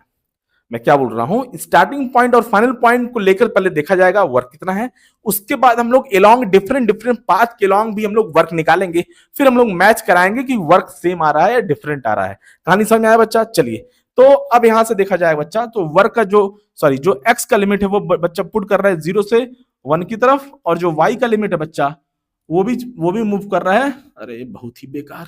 मैं क्या बोल रहा हूं, स्टार्टिंग पॉइंट और फाइनल पॉइंट को लेकर पहले देखा जाएगा वर्क कितना है, उसके बाद हम लोग एलॉन्ग डिफरेंट डिफरेंट पाथ के एलॉन्ग भी हम लोग वर्क निकालेंगे, फिर हम लोग मैच कराएंगे कि वर्क सेम आ रहा है या डिफरेंट आ रहा है। कहानी समझ में आया बच्चा? चलिए, तो अब यहां से देखा जाए बच्चा, तो वर्क का जो एक्स का लिमिट है वो बच्चा पुट कर रहा है 0 से 1 की तरफ, और जो वाई का लिमिट है बच्चा वो भी मूव कर रहा है, अरे बहुत ही बेकार,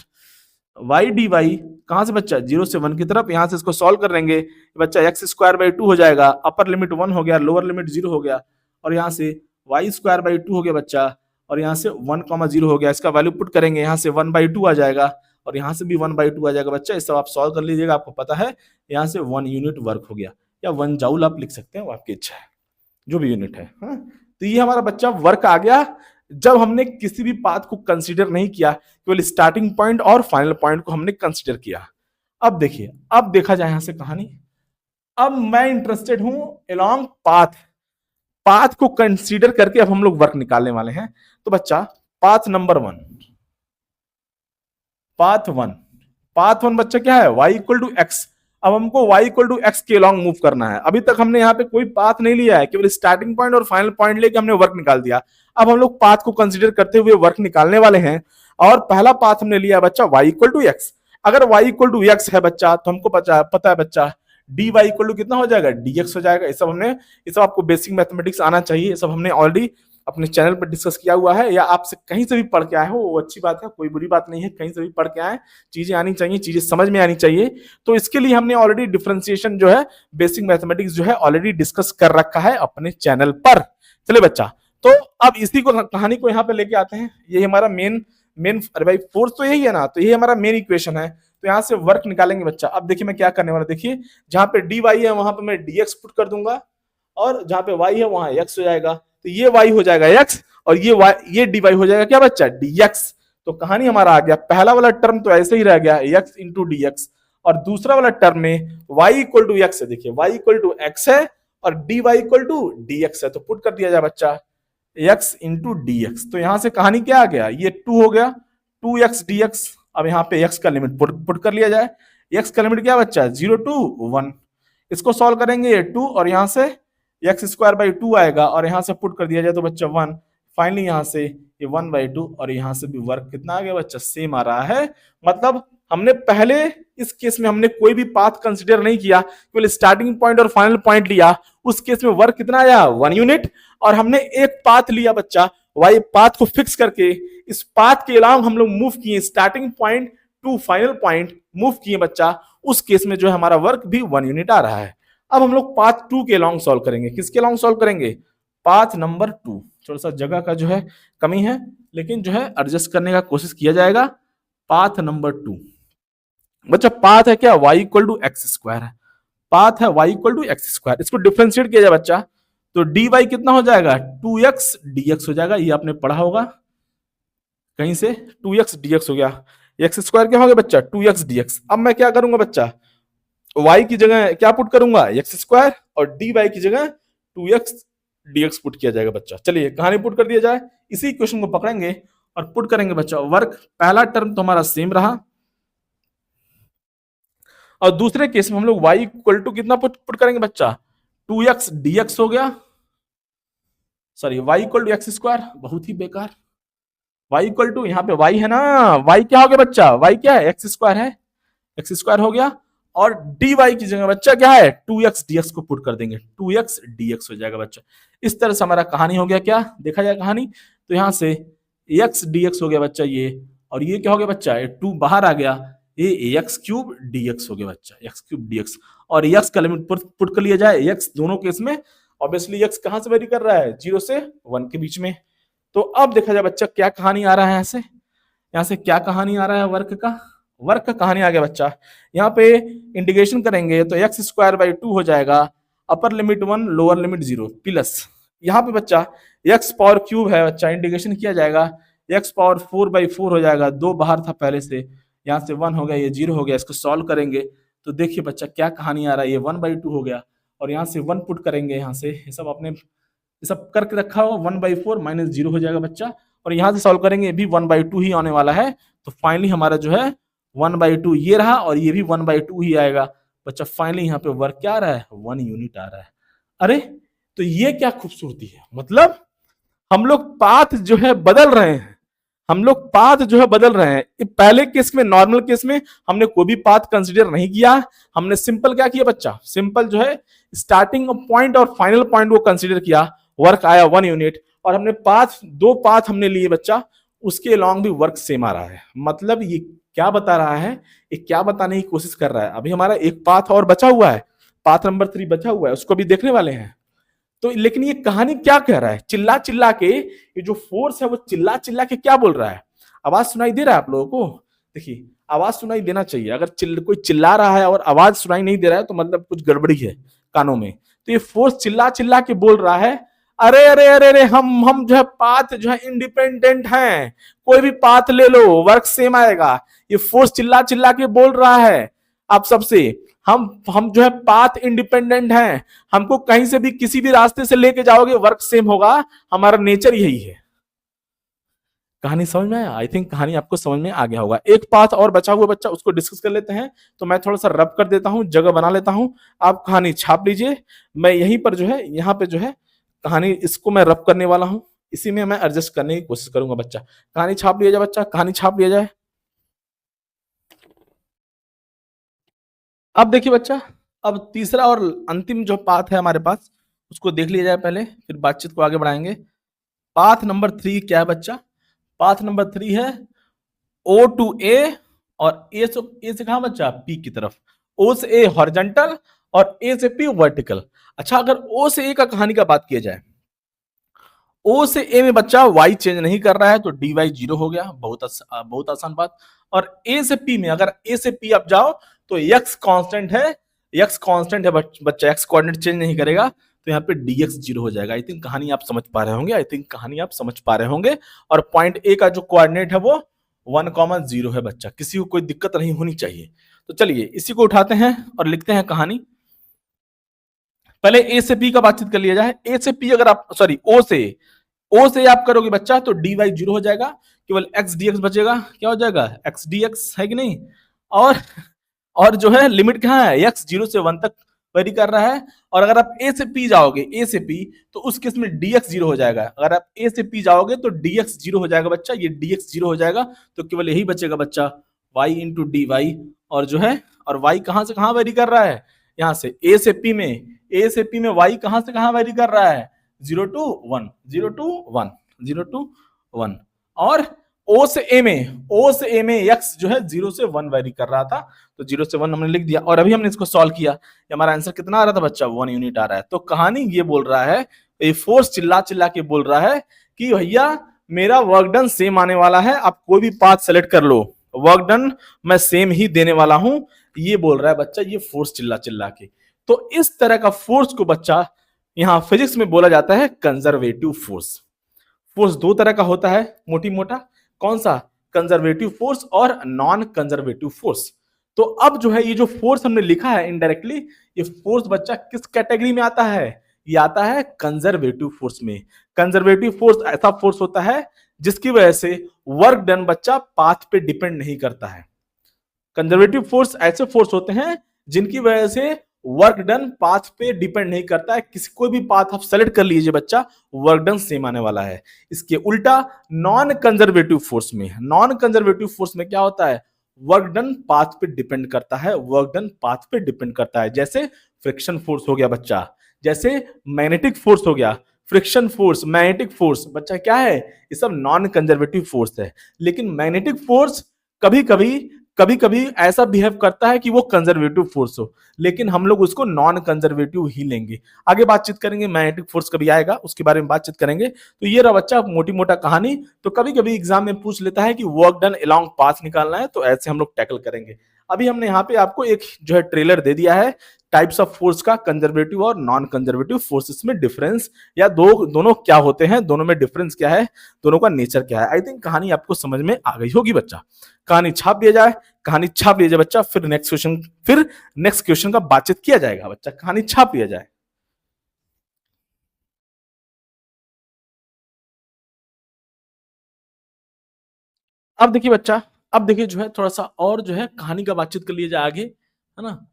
वाई डी वाई कहां से बच्चा 0 से 1 की तरफ। यहां से इसको सॉल्व कर लेंगे बच्चा, एक्स स्क्वायर बाई 2 हो जाएगा, अपर लिमिट 1 हो गया, लोअर लिमिट 0 हो गया, और यहां से वाई स्क्वायर बाई 2 हो गया बच्चा, और यहां से 1,0 हो गया, इसका वैल्यू पुट करेंगे, यहां से 1/2 आ जाएगा, और यहां से भी 1/2 आ जाएगा बच्चा। इस सब आप सॉल्व कर लीजिएगा, आपको पता है यहां से 1 यूनिट वर्क हो गया, या 1 जूल आप लिख सकते हैं, वो आपकी इच्छा है, जो भी यूनिट है। हाँ? तो ये हमारा बच्चा वर्क आ गया जब हमने किसी भी पाथ को कंसीडर नहीं किया, केवल स्टार्टिंग पॉइंट और फाइनल पॉइंट को हमने कंसीडर किया। अब देखिए, अब देखा जाए यहां से कहानी, अब मैं इंटरेस्टेड हूं अलोंग पाथ, पाथ को कंसीडर करके अब हम लोग वर्क निकालने वाले हैं। तो बच्चा पाथ नंबर 1, पाथ वन बच्चा क्या है, y इक्वल टू एक्स। अब हमको y इक्वल टू एक्स के लॉन्ग मूव करना है। अभी तक हमने यहाँ पे कोई पाथ नहीं लिया है, केवल स्टार्टिंग पॉइंट और फाइनल पॉइंट लेके हमने वर्क निकाल दिया। अब हम लोग पाथ को कंसीडर करते हुए वर्क निकालने वाले हैं, और पहला पाथ हमने लिया बच्चा y इक्वल टू एक्स। अगर y इक्वल टू एक्स है बच्चा, तो हमको पता है बच्चा dy इक्वल टू कितना हो जाएगा, dx हो जाएगा। ये सब आपको बेसिक मैथमेटिक्स आना चाहिए, ये सब हमने ऑलरेडी अपने चैनल पर डिस्कस किया हुआ है, या आपसे कहीं से भी पढ़ के आए हो वो अच्छी बात है, कोई बुरी बात नहीं है, कहीं से भी पढ़ के आए, चीजें आनी चाहिए, चीजें समझ में आनी चाहिए। तो इसके लिए हमने ऑलरेडी डिफरेंशिएशन जो है, बेसिक मैथमेटिक्स जो है ऑलरेडी डिस्कस कर रखा है अपने चैनल पर। चलिए बच्चा, तो अब इसी को कहानी को यहाँ पे लेके आते हैं। ये हमारा मेन अरे भाई फोर्स तो यही है ना, तो ये हमारा मेन इक्वेशन है। तो यहाँ से वर्क निकालेंगे बच्चा। अब देखिए मैं क्या करने वाला, देखिए जहां पे डी वाई है वहां पे मैं dx पुट कर दूंगा, और जहां पे y है वहां x हो जाएगा। तो ये y हो जाएगा x, और ये dy हो जाएगा क्या बच्चा, dx। तो कहानी हमारा आ गया, पहला वाला टर्म तो ऐसे ही रह गया x इंटू dx, और दूसरा वाला टर्म में y इक्वल टू x है। देखिए y इक्वल टू x है और dy इक्वल टू dx है, तो पुट कर दिया जाए बच्चा x इंटू dx। तो यहां से कहानी क्या आ गया, ये 2 हो गया, 2x dx। अब यहाँ पे x का लिमिट पुट कर लिया जाए, x का लिमिट क्या बच्चा 0 to 1। इसको सॉल्व करेंगे, ये 2 और यहां से एक्स स्क्वायर बाई 2 आएगा, और यहां से पुट कर दिया जाए तो बच्चा 1। फाइनली यहां से ये 1/2, और यहां से भी वर्क कितना आ गया बच्चा, सेम आ रहा है। मतलब हमने पहले इस केस में हमने कोई भी पाथ कंसीडर नहीं किया, केवल स्टार्टिंग पॉइंट और फाइनल पॉइंट लिया, उस केस में वर्क कितना आया 1 यूनिट। और हमने एक पाथ लिया बच्चा, वाई पाथ को फिक्स करके इस पाथ के अलावा हम लोग मूव किए, starting point two final point move किए बच्चा, उस केस में जो है हमारा वर्क भी 1 यूनिट आ रहा है। अब हम लोग पाथ 2 के लॉन्ग सॉल्व करेंगे। किसके लॉन्ग सॉल्व करेंगे, पाथ नंबर 2। थोड़ा सा जगह का जो है कमी है, लेकिन जो है एडजस्ट करने का कोशिश किया जाएगा। पाथ नंबर 2 बच्चा, पाथ है क्या y equal to x square है, पाथ है y equal to x square. इसको डिफरेंशिएट किया जाए बच्चा, तो dy कितना हो जाएगा 2x dx हो जाएगा। ये आपने पढ़ा होगा कहीं से, 2x dx हो गया। एक्स स्क्वायर क्या हो गया बच्चा 2x dx। अब मैं क्या करूंगा बच्चा, y की जगह क्या पुट करूंगा एक्स स्क्वायर, और dy की जगह 2x dx पुट किया जाएगा बच्चा। चलिए कहानी पुट कर दिया जाए, इसी क्वेश्चन को पकड़ेंगे और पुट करेंगे बच्चा। वर्क पहला टर्म तो हमारा सेम रहा, और दूसरे केस में हम लोग y इक्वल टू कितना पुट करेंगे बच्चा 2x dx हो गया, sorry y equal to x square, बहुत ही बेकार। y इक्वल टू यहाँ पे y है ना, y क्या हो गया बच्चा, y क्या है एक्स स्क्वायर है, एक्स स्क्वायर हो गया, और dy की जगह बच्चा क्या है 2x dx को पुट कर देंगे, 2x dx हो जाएगा बच्चा। इस तरह से हमारा कहानी हो गया, क्या देखा जाए कहानी, तो यहां से x dx हो गया बच्चा ये, और ये क्या हो गया बच्चा, ये 2 बाहर आ गया, ये x क्यूब dx हो गया बच्चा, x क्यूब dx। और x का लिमिट पुट कर लिया जाए, x दोनों केस में ऑब्वियसली x कहां से वेरी कर रहा है 0 से 1 के बीच में। तो अब देखा जाए बच्चा क्या कहानी आ रहा है, यहाँ से क्या कहानी आ रहा है वर्क का कहानी आ गया बच्चा। यहाँ पे इंटीग्रेशन करेंगे तो एक्स स्क्वायर बाई 2 हो जाएगा, upper limit 1 lower limit 0 plus यहाँ पे बच्चा एक्स पावर क्यूब है बच्चा, इंटीग्रेशन किया जाएगा, एक्स पावर 4/4 हो जाएगा, 2 बाहर था पहले से, यहाँ से 1 हो गया, ये 0 हो गया। इसको सॉल्व करेंगे तो देखिए बच्चा क्या कहानी आ रहा है, ये 1/2 हो गया, और यहाँ से 1 पुट करेंगे, यहाँ से ये सब अपने ये सब करके रखा हो, 1/4 माइनस 0 हो जाएगा बच्चा, और यहाँ से सॉल्व करेंगे, ये भी 1/2 ही आने वाला है। तो फाइनली हमारा जो है 1/2 ये रहा, और ये भी 1/2 ही आएगा बच्चा। फाइनली यहाँ पे वर्क क्या आ रहा है, 1 यूनिट आ रहा है। अरे तो ये क्या खूबसूरती है, मतलब हम लोग पाथ जो है बदल रहे हैं, हम लोग पाथ जो है बदल रहे हैं। पहले केस में, नॉर्मल केस में हमने कोई भी पाथ कंसीडर नहीं किया, हमने सिंपल क्या किया बच्चा, सिंपल जो है स्टार्टिंग पॉइंट और फाइनल पॉइंट को कंसीडर किया, वर्क आया 1 यूनिट, और हमने पाथ, 2 पाथ हमने लिए बच्चा, उसके अलॉन्ग भी वर्क सेम आ रहा है। मतलब ये क्या बता रहा है, ये क्या बताने की कोशिश कर रहा है, अभी हमारा एक पाथ और बचा हुआ है, पाथ नंबर 3 बचा हुआ है, उसको भी देखने वाले हैं। तो लेकिन ये कहानी क्या कह रहा है, चिल्ला चिल्ला के, ये जो फोर्स है वो चिल्ला चिल्ला के क्या बोल रहा है, आवाज सुनाई दे रहा है आप लोगों को? देखिए आवाज सुनाई देना चाहिए, अगर कोई चिल्ला रहा है और आवाज सुनाई नहीं दे रहा है तो मतलब कुछ गड़बड़ी है कानों में। तो ये फोर्स चिल्ला चिल्ला के बोल रहा है, अरे अरे अरे अरे हम जो है पाथ जो है इंडिपेंडेंट हैं, कोई भी पाथ ले लो वर्क सेम आएगा। ये फोर्स चिल्ला चिल्ला के बोल रहा है आप सबसे, हम जो है पाथ इंडिपेंडेंट हैं, हमको कहीं से भी किसी भी रास्ते से लेके जाओगे वर्क सेम होगा, हमारा नेचर यही है। कहानी समझ में आया? आई थिंक कहानी आपको समझ में आ गया होगा। एक पाथ और बचा हुआ बच्चा, उसको डिस्कस कर लेते हैं। तो मैं थोड़ा सा रब कर देता हूं, जगह बना लेता हूं, आप कहानी छाप लीजिए। मैं यहीं पर जो है, यहाँ पे जो है कहानी, इसको मैं रब करने वाला हूं, इसी में मैं एडजस्ट करने की कोशिश करूंगा बच्चा। कहानी छाप लिया जाए बच्चा, कहानी छाप लिया जाए। अब देखिए बच्चा, अब तीसरा और अंतिम जो पाथ है हमारे पास, उसको देख लिया जाए पहले, फिर बातचीत को आगे बढ़ाएंगे। पाथ नंबर 3 क्या है बच्चा? पाथ नंबर 3 है O टू A, और ए से कहा बच्चा, पी की तरफ। O से A हॉरिजॉन्टल और A से P वर्टिकल। अच्छा, अगर O से A का कहानी का बात किया जाए, O से A में बच्चा y चेंज नहीं कर रहा है तो dy 0 हो गया, बहुत आसान बात। और A से P में, अगर A से P आप जाओ तो x कांस्टेंट है, x कांस्टेंट है बच्चा, x कोऑर्डिनेट चेंज नहीं करेगा, तो यहाँ पे dx 0 हो जाएगा। आई थिंक कहानी आप समझ पा रहे होंगे, आई थिंक कहानी आप समझ पा रहे होंगे। और पॉइंट A का जो कोऑर्डिनेट है वो 1,0 है बच्चा, किसी को कोई दिक्कत नहीं होनी चाहिए। तो चलिए इसी को उठाते हैं और लिखते हैं कहानी। पहले A से P का बातचीत कर लिया जाए। A से P अगर आप, सॉरी O से आप करोगे बच्चा तो dy 0 हो जाएगा, केवल x dx बचेगा। क्या हो जाएगा, x dx, है कि नहीं? और जो है लिमिट कहाँ है, x 0 से 1 तक वेरी कर रहा है। और अगर आप A से P जाओगे, A से P, तो उस केस में dx 0 हो जाएगा। अगर आप A से P जाओगे तो dx 0 हो जाएगा बच्चा, ये dx 0 हो जाएगा, तो केवल यही बचेगा बच्चा, y इंटू डी वाई। और जो है, और y कहाँ से कहाँ वेरी कर रहा है, यहाँ से A से P में, A से P में y कहाँ से कहाँ वेरी कर रहा है, 0 to 1, 0 to 1, 0 to 1। और O से A में x जो है 0 से 1 वेरी कर रहा था, तो 0 से 1 हमने लिख दिया। और अभी हमने इसको सॉल्व किया, हमारा आंसर कितना आ रहा था बच्चा, 1 यूनिट आ रहा है। तो कहानी ये बोल रहा है, ये फोर्स चिल्ला चिल्ला के बोल रहा है कि भैया मेरा वर्क डन सेम आने वाला है, आप कोई भी पाथ सेलेक्ट कर लो, वर्क डन मैं सेम ही देने वाला हूं, ये बोल रहा है बच्चा, ये फोर्स चिल्ला चिल्ला के। तो इस तरह का फोर्स को बच्चा यहां फिजिक्स में बोला जाता है कंजर्वेटिव फोर्स। फोर्स 2 तरह का होता है मोटी मोटा, कौन सा, कंजर्वेटिव फोर्स और नॉन कंजर्वेटिव फोर्स। तो अब जो है ये जो फोर्स हमने लिखा है इनडायरेक्टली, ये फोर्स बच्चा किस कैटेगरी में आता है, ये आता है कंजर्वेटिव फोर्स में। कंजर्वेटिव फोर्स ऐसा फोर्स होता है जिसकी वजह से वर्क डन बच्चा पाथ पे डिपेंड नहीं करता है। कंजर्वेटिव फोर्स ऐसे फोर्स होते हैं जिनकी वजह से वर्क डन पाथ पे डिपेंड नहीं करता है, किसी कोई भी पाथ आप सेलेक्ट कर लीजिए बच्चा, वर्क डन सेम आने वाला है। इसके उल्टा नॉन कंजर्वेटिव फोर्स में क्या होता है, वर्क डन पाथ पे डिपेंड करता है, वर्क डन पाथ पे डिपेंड करता है। जैसे फ्रिक्शन फोर्स हो गया बच्चा, जैसे मैग्नेटिक फोर्स हो गया, फ्रिक्शन फोर्स, मैग्नेटिक फोर्स बच्चा क्या है, ये सब नॉन कंजर्वेटिव फोर्स है। लेकिन मैग्नेटिक फोर्स कभी कभी ऐसा बिहेव करता है कि वो कंजर्वेटिव फोर्स हो, लेकिन हम लोग उसको नॉन कंजर्वेटिव ही लेंगे। आगे बातचीत करेंगे, मैग्नेटिक फोर्स कभी आएगा उसके बारे में बातचीत करेंगे। तो ये रहा बच्चा मोटी मोटा कहानी। तो कभी कभी एग्जाम में पूछ लेता है कि वर्क डन अलोंग पाथ निकालना है, तो ऐसे हम लोग टैकल करेंगे। अभी हमने यहाँ पे आपको एक जो है ट्रेलर दे दिया है टाइप्स ऑफ फोर्स का, कंजर्वेटिव और नॉन कंजर्वेटिव फोर्सेस में डिफरेंस, या दोनों क्या होते हैं, दोनों में डिफरेंस क्या है, दोनों का नेचर क्या है। आई थिंक कहानी आपको समझ में आ गई होगी बच्चा। कहानी छाप दिया जाए, कहानी छाप दिया जाए बच्चा, फिर नेक्स्ट क्वेश्चन का बातचीत किया जाएगा बच्चा। कहानी छाप दिया जाए। अब देखिए बच्चा, अब देखिए जो है थोड़ा सा और जो है कहानी का बातचीत कर लिया जाए आगे, है ना,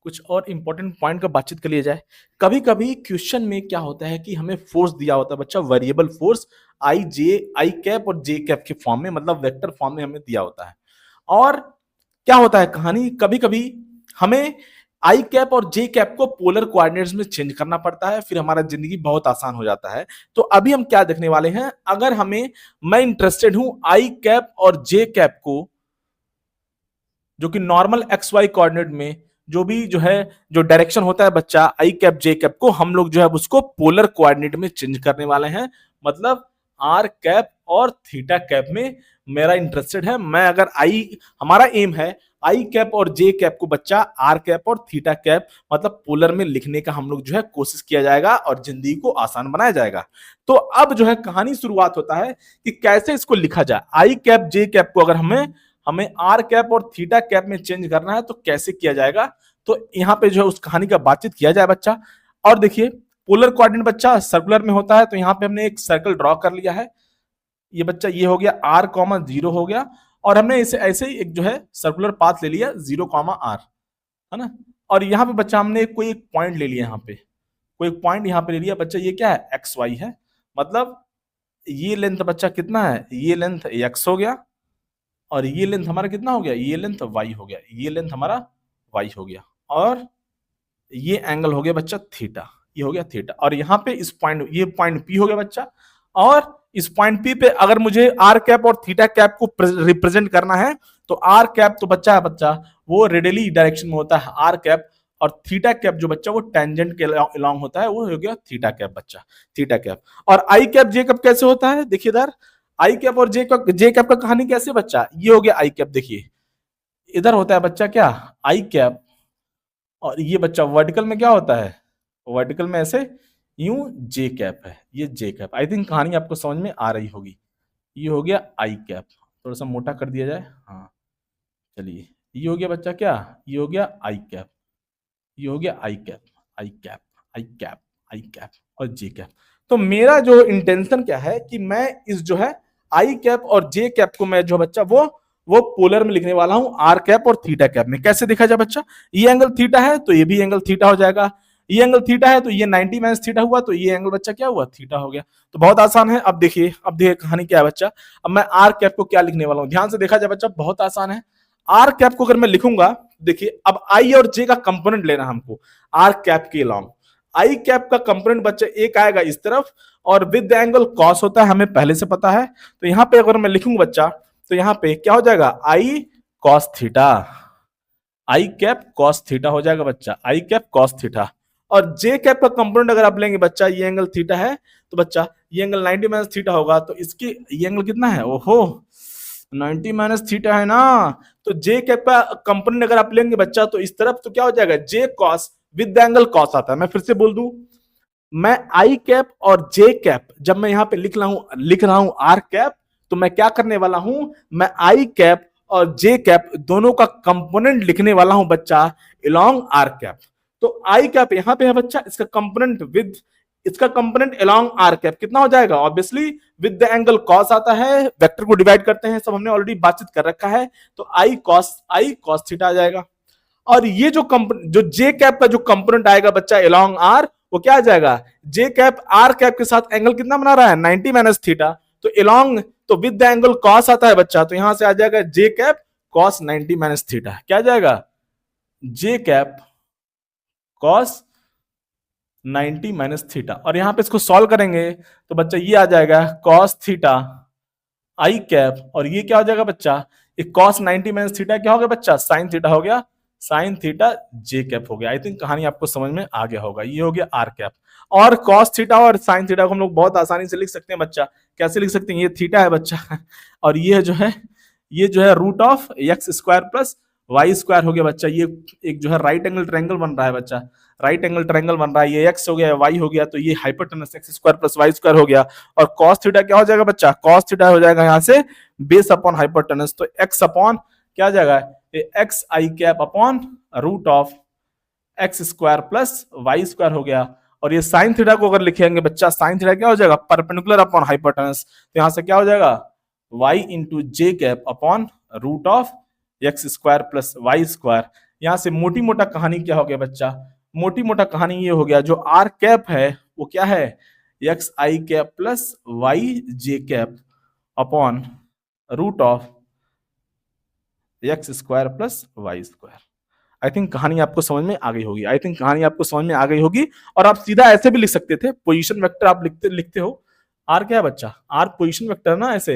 कुछ और इंपॉर्टेंट पॉइंट का बातचीत कर लिया जाए। कभी कभी क्वेश्चन में क्या होता है कि हमें फोर्स दिया होता है बच्चा, वेरिएबल फोर्स आई कैप और जे कैप के फॉर्म में, मतलब वेक्टर फॉर्म में हमें दिया होता है। और क्या होता है कहानी, कभी कभी हमें आई कैप और जे कैप को पोलर कोऑर्डिनेट्स में चेंज करना पड़ता है, फिर हमारा जिंदगी बहुत आसान हो जाता है। तो अभी हम क्या देखने वाले हैं, अगर मैं इंटरेस्टेड हूं आई कैप और जे कैप को, जो कि नॉर्मल एक्स वाई कोऑर्डिनेट में जो भी जो है जो डायरेक्शन होता है बच्चा आई कैप जे कैप को, हम लोग जो है उसको पोलर कोऑर्डिनेट में चेंज करने वाले हैं। मतलब आर कैप और थीटा कैप में मेरा इंटरेस्टेड है। मैं अगर हमारा एम है आई कैप और जे कैप को बच्चा आर कैप और थीटा कैप मतलब पोलर में लिखने का हम लोग जो है कोशिश किया जाएगा और जिंदगी को आसान बनाया जाएगा। तो अब जो है कहानी शुरुआत होता है कि कैसे इसको लिखा जाए। आई कैप जे कैप को अगर हमें हमें आर कैप और थीटा कैप में चेंज करना है तो कैसे किया जाएगा। तो यहाँ पे जो है उस कहानी का बातचीत किया जाए बच्चा। और देखिए पोलर कोऑर्डिनेट बच्चा सर्कुलर में होता है, तो यहाँ पे हमने एक सर्कल ड्रॉ कर लिया है। ये बच्चा ये हो गया आर कॉमा जीरो हो गया, और हमने इसे ऐसे ही एक जो है सर्कुलर पाथ ले लिया जीरो कॉमा आर, है ना। और यहाँ पे बच्चा हमने कोई एक पॉइंट ले लिया, यहाँ पे कोई एक पॉइंट यहाँ पे ले लिया बच्चा, ये क्या है एक्स वाई है। मतलब ये लेंथ बच्चा कितना है, ये लेंथ एक्स हो गया, और ये लेंथ हमारा कितना हो गया, ये लेंथ वाई हो गया, ये लेंथ हमारा वाई हो गया, और ये एंगल हो गया बच्चा थीटा, ये हो गया थीटा। और यहाँ पे इस पॉइंट, ये पॉइंट पी हो गया बच्चा, और इस पॉइंट पी पे अगर मुझे आर कैप और थीटा कैप को रिप्रेजेंट करना है तो आर कैप तो बच्चा है बच्चा वो रेडियली डायरेक्शन में होता है आर कैप, और थीटा कैप जो बच्चा वो टेंजेंट के अलोंग होता है, वो हो गया थीटा कैप बच्चा, थीटा कैप। और आई कैप जे कैप कैसे होता है, देखिए इधर आई कैप और जे कैप का कहानी कैसे बच्चा, ये हो गया आई कैप, देखिए इधर होता है बच्चा क्या आई कैप, और ये बच्चा वर्टिकल में क्या होता है, वर्टिकल में ऐसे यूं जे कैप है, ये जे कैप। आई थिंक कहानी आपको समझ में आ रही होगी। ये हो गया आई कैप, थोड़ा सा मोटा कर दिया जाए, हाँ चलिए। ये हो गया बच्चा क्या, ये हो गया आई कैप, ये हो गया आई कैप, आई कैप, आई कैप, आई कैप और जे कैप। तो मेरा जो इंटेंशन क्या है कि मैं इस जो है आई कैप और जे कैप को मैं जो बच्चा वो पोलर में लिखने वाला हूं आर कैप और थीटा कैप में। कैसे देखा जाए बच्चा, ये एंगल थीटा है तो ये भी एंगल थीटा हो जाएगा, ये एंगल थीटा है तो ये 90 माइनस थीटा हुआ, तो ये एंगल बच्चा क्या हुआ, थीटा हो गया। तो बहुत आसान है। अब देखिए कहानी क्या है बच्चा। अब मैं आर कैप को क्या लिखने वाला हूं, ध्यान से देखा जाए बच्चा, बहुत आसान है। आर कैप को अगर मैं लिखूंगा, देखिए अब आई और जे का कंपोनेंट लेना हमको आर कैप के अलोंग। आई कैप का कंपोनेंट बच्चा एक आएगा इस तरफ, और विद एंगल कॉस होता है, हमें पहले से पता है। तो यहां पे अगर मैं लिखूंगा बच्चा, तो यहां पे क्या हो जाएगा, I cos theta, I cap cos theta हो जाएगा बच्चा, आई कैप कॉस थीटा। और जे कैप का कंपोनेंट अगर आप लेंगे बच्चा, ये एंगल थीटा है तो बच्चा ये एंगल 90 माइनस थीटा होगा, तो इसकी ये एंगल कितना है, ओहो 90 माइनस थीटा है ना। तो जे कैप का कंपोनेंट अगर आप लेंगे बच्चा तो इस तरफ तो क्या हो जाएगा, जे कॉस विद एंगल कॉस आता है। मैं फिर से बोल दूं, मैं आई कैप और जे कैप जब मैं यहां पे लिख रहा हूं आर कैप, तो मैं क्या करने वाला हूं, मैं आई कैप और जे कैप दोनों का कंपोनेंट लिखने वाला हूं बच्चा अलोंग आर कैप। तो आई कैप यहां पे है बच्चा, इसका कंपोनेंट अलोंग आर कैप कितना हो जाएगा, obviously with the angle cos आता है, वेक्टर को डिवाइड करते हैं, सब हमने ऑलरेडी बातचीत कर रखा है। तो आई कॉस थीटा आ जाएगा। और ये जो जे कैप का जो कंपोनेंट आएगा बच्चा अलोंग आर, वो क्या आ जाएगा, जे कैप आर कैप के साथ एंगल कितना बना रहा है, 90 माइनस थीटा। तो अलोंग तो विद द एंगल कॉस आता है बच्चा, तो यहां से आ जाएगा जे कैप कॉस 90 माइनस थीटा, क्या आ जाएगा, जे कैप कॉस 90 माइनस थीटा। और यहां पे इसको सॉल्व करेंगे तो बच्चा ये आ जाएगा कॉस थीटा आई कैप, और ये क्या हो जाएगा बच्चा, ये कॉस 90 माइनस थीटा क्या हो गया बच्चा, साइन थीटा हो गया, साइन थीटा जे कैप हो गया। आई थिंक कहानी आपको समझ में आ गया होगा। ये हो गया आर कैप। और कॉस थीटा और साइन थीटा को हम लोग बहुत आसानी से लिख सकते हैं बच्चा। कैसे लिख सकते हैं, ये थीटा है बच्चा और ये जो है root of x square plus y square हो गया बच्चा, ये एक जो है राइट एंगल ट्रायंगल बन रहा है बच्चा, राइट एंगल ट्रायंगल बन रहा है, ये एक्स हो गया, वाई हो गया, तो ये hypotenuse x square plus y square हो गया। और कॉस थीटा क्या हो जाएगा बच्चा, कॉस थीटा हो जाएगा यहाँ से बेस अपॉन हाइपोटेनस, तो एक्स अपॉन क्या आ जाएगा, x i cap upon root of x square plus y square हो गया। और ये साइन थीटा को अगर लिखेंगे बच्चा, साइन थीटा क्या हो जाएगा, परपेंडिकुलर अपॉन हाइपोटेनस, तो यहां से क्या हो जाएगा, y into j cap upon root of x square plus y square. यहां से मोटी मोटा कहानी क्या हो गया बच्चा, मोटी मोटा कहानी ये हो गया, जो आर कैप है वो क्या है, x i cap plus y j cap upon root of x square plus y square. I think कहानी आपको समझ में आ गई होगी, आई थिंक कहानी आपको समझ में आ गई होगी। और आप सीधा ऐसे भी लिख सकते थे, पोजीशन वेक्टर आप लिखते हो, आर क्या है बच्चा, आर पोजीशन वेक्टर ना, ऐसे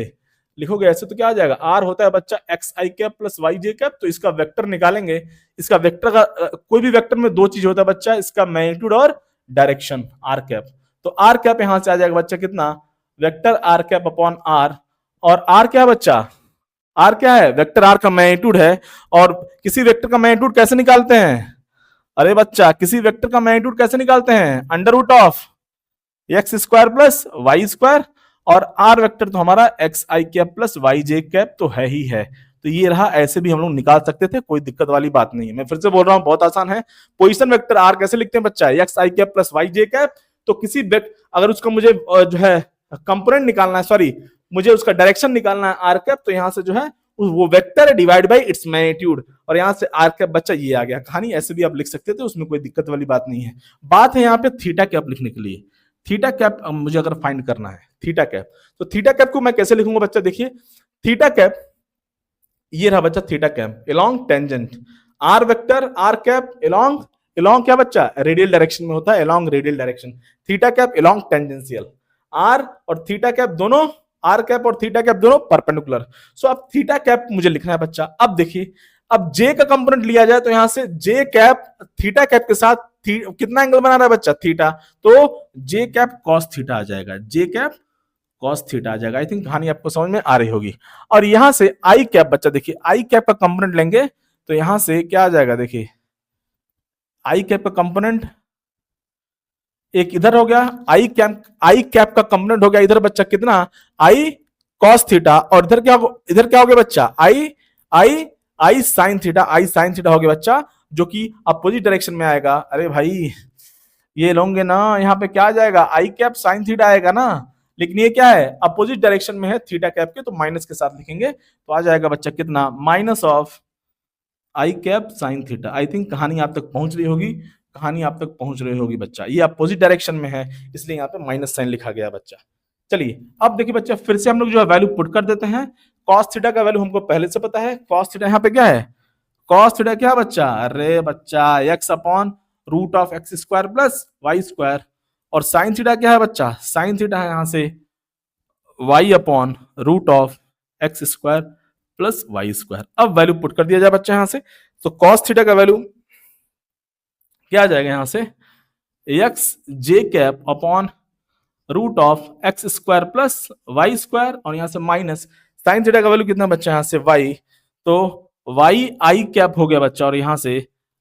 लिखोगे ऐसे तो क्या आ जाएगा, आर होता है बच्चा x i cap plus y j cap, तो इसका वेक्टर निकालेंगे, इसका वेक्टर का कोई भी वेक्टर में दो चीज होता है बच्चा, इसका मैग्नीट्यूड और डायरेक्शन, आर कैप। तो आर कैप यहां से आ जाएगा बच्चा कितना, vector r cap upon r, और आर क्या है बच्चा, आर क्या है, वेक्टर आर का मैग्नीट्यूड है। और किसी वेक्टर का मैग्नीट्यूड कैसे निकालते हैं, अरे बच्चा किसी वेक्टर का मैग्नीट्यूड कैसे निकालते हैं, under root of x square plus y square, और आर वेक्टर तो हमारा x i cap plus y j cap तो है ही है। तो ये रहा, ऐसे भी हम लोग निकाल सकते थे, कोई दिक्कत वाली बात नहीं है। मैं फिर से बोल रहा हूं, बहुत आसान है। पोजीशन वेक्टर आर कैसे लिखते हैं बच्चा, x i cap plus y j cap, तो किसी अगर उसका मुझे जो है कंपोनेंट निकालना है, सॉरी मुझे उसका डायरेक्शन निकालना है आर कैप, तो यहां से जो है वो वेक्टर है डिवाइड बाई इट्स मैग्नीट्यूड, और यहां से आर कैप बच्चा ये आ गया। कहानी ऐसे भी आप लिख सकते थे, उसमें कोई दिक्कत वाली बात नहीं है। बात है यहाँ पे थीटा कैप लिखने के लिए, थीटा कैप मुझे अगर फाइंड करना है थीटा कैप, तो थीटा कैप को मैं कैसे लिखूंगा बच्चा, देखिए थीटा कैप ये रहा बच्चा, theta cap along tangent, r vector r cap along, along क्या बच्चा, रेडियल डायरेक्शन में होता है, along radial direction, theta cap along tangential, r और थीटा कैप दोनों, आर कैप और थीटा कैप दोनों परपेंडिकुलर। सो अब थीटा कैप मुझे लिखना है बच्चा। अब देखिए, अब जे का कंपोनेंट लिया जाए तो यहां से जे कैप थीटा कैप के साथ कितना एंगल बना रहा है बच्चा, थीटा, तो जे कैप कॉस थीटा आ जाएगा, जे कैप कॉस थीटा आ जाएगा। आई थिंक कहानी आपको समझ में आ रही होगी। और यहां से आई कैप बच्चा, देखिए आई कैप का कंपोनेंट लेंगे तो यहां से क्या आ जाएगा, देखिए आई कैप का कंपोनेंट एक इधर हो गया, आई कैप का कंपोनेंट हो गया इधर बच्चा कितना, आई कॉस थीटा, और इधर क्या हो गया बच्चा, आई आई आई साइन थीटा, आई साइन थीटा हो गया बच्चा, जो कि अपोजिट डायरेक्शन में आएगा। अरे भाई ये लोगे ना, यहाँ पे क्या आ जाएगा, आई कैप साइन थीटा आएगा ना, लेकिन ये क्या है, अपोजिट डायरेक्शन में है थीटा कैप के, तो माइनस के साथ लिखेंगे, तो आ जाएगा बच्चा कितना, minus of I cap sine theta. I think कहानी आप तक पहुंच रही होगी, कहानी आप तक पहुंच रही होगी बच्चा। ये अपोजिट डायरेक्शन में है, इसलिए यहाँ पे माइनस साइन लिखा गया बच्चा। चलिए अब देखिए बच्चा, फिर से हम लोग जो है वैल्यू पुट कर देते हैं। कॉस थीटा का वैल्यू हमको पहले से पता है, कॉस थीटा यहाँ पे क्या है, कॉस थीटा क्या बच्चा, अरे बच्चा x upon root of x square plus y square, और साइन थीटा क्या है बच्चा, साइन थीटा है यहाँ से y upon root of x square plus y square. अब वैल्यू पुट कर दिया जाए बच्चा यहाँ से, तो कॉस थीटा का वैल्यू क्या आ जाएगा यहाँ से, x j cap upon root of x square plus y square, और यहां से माइनस साइन थीटा का वैल्यू कितना बच्चा यहाँ से वाई, तो वाई आई कैप हो गया बच्चा, और यहां से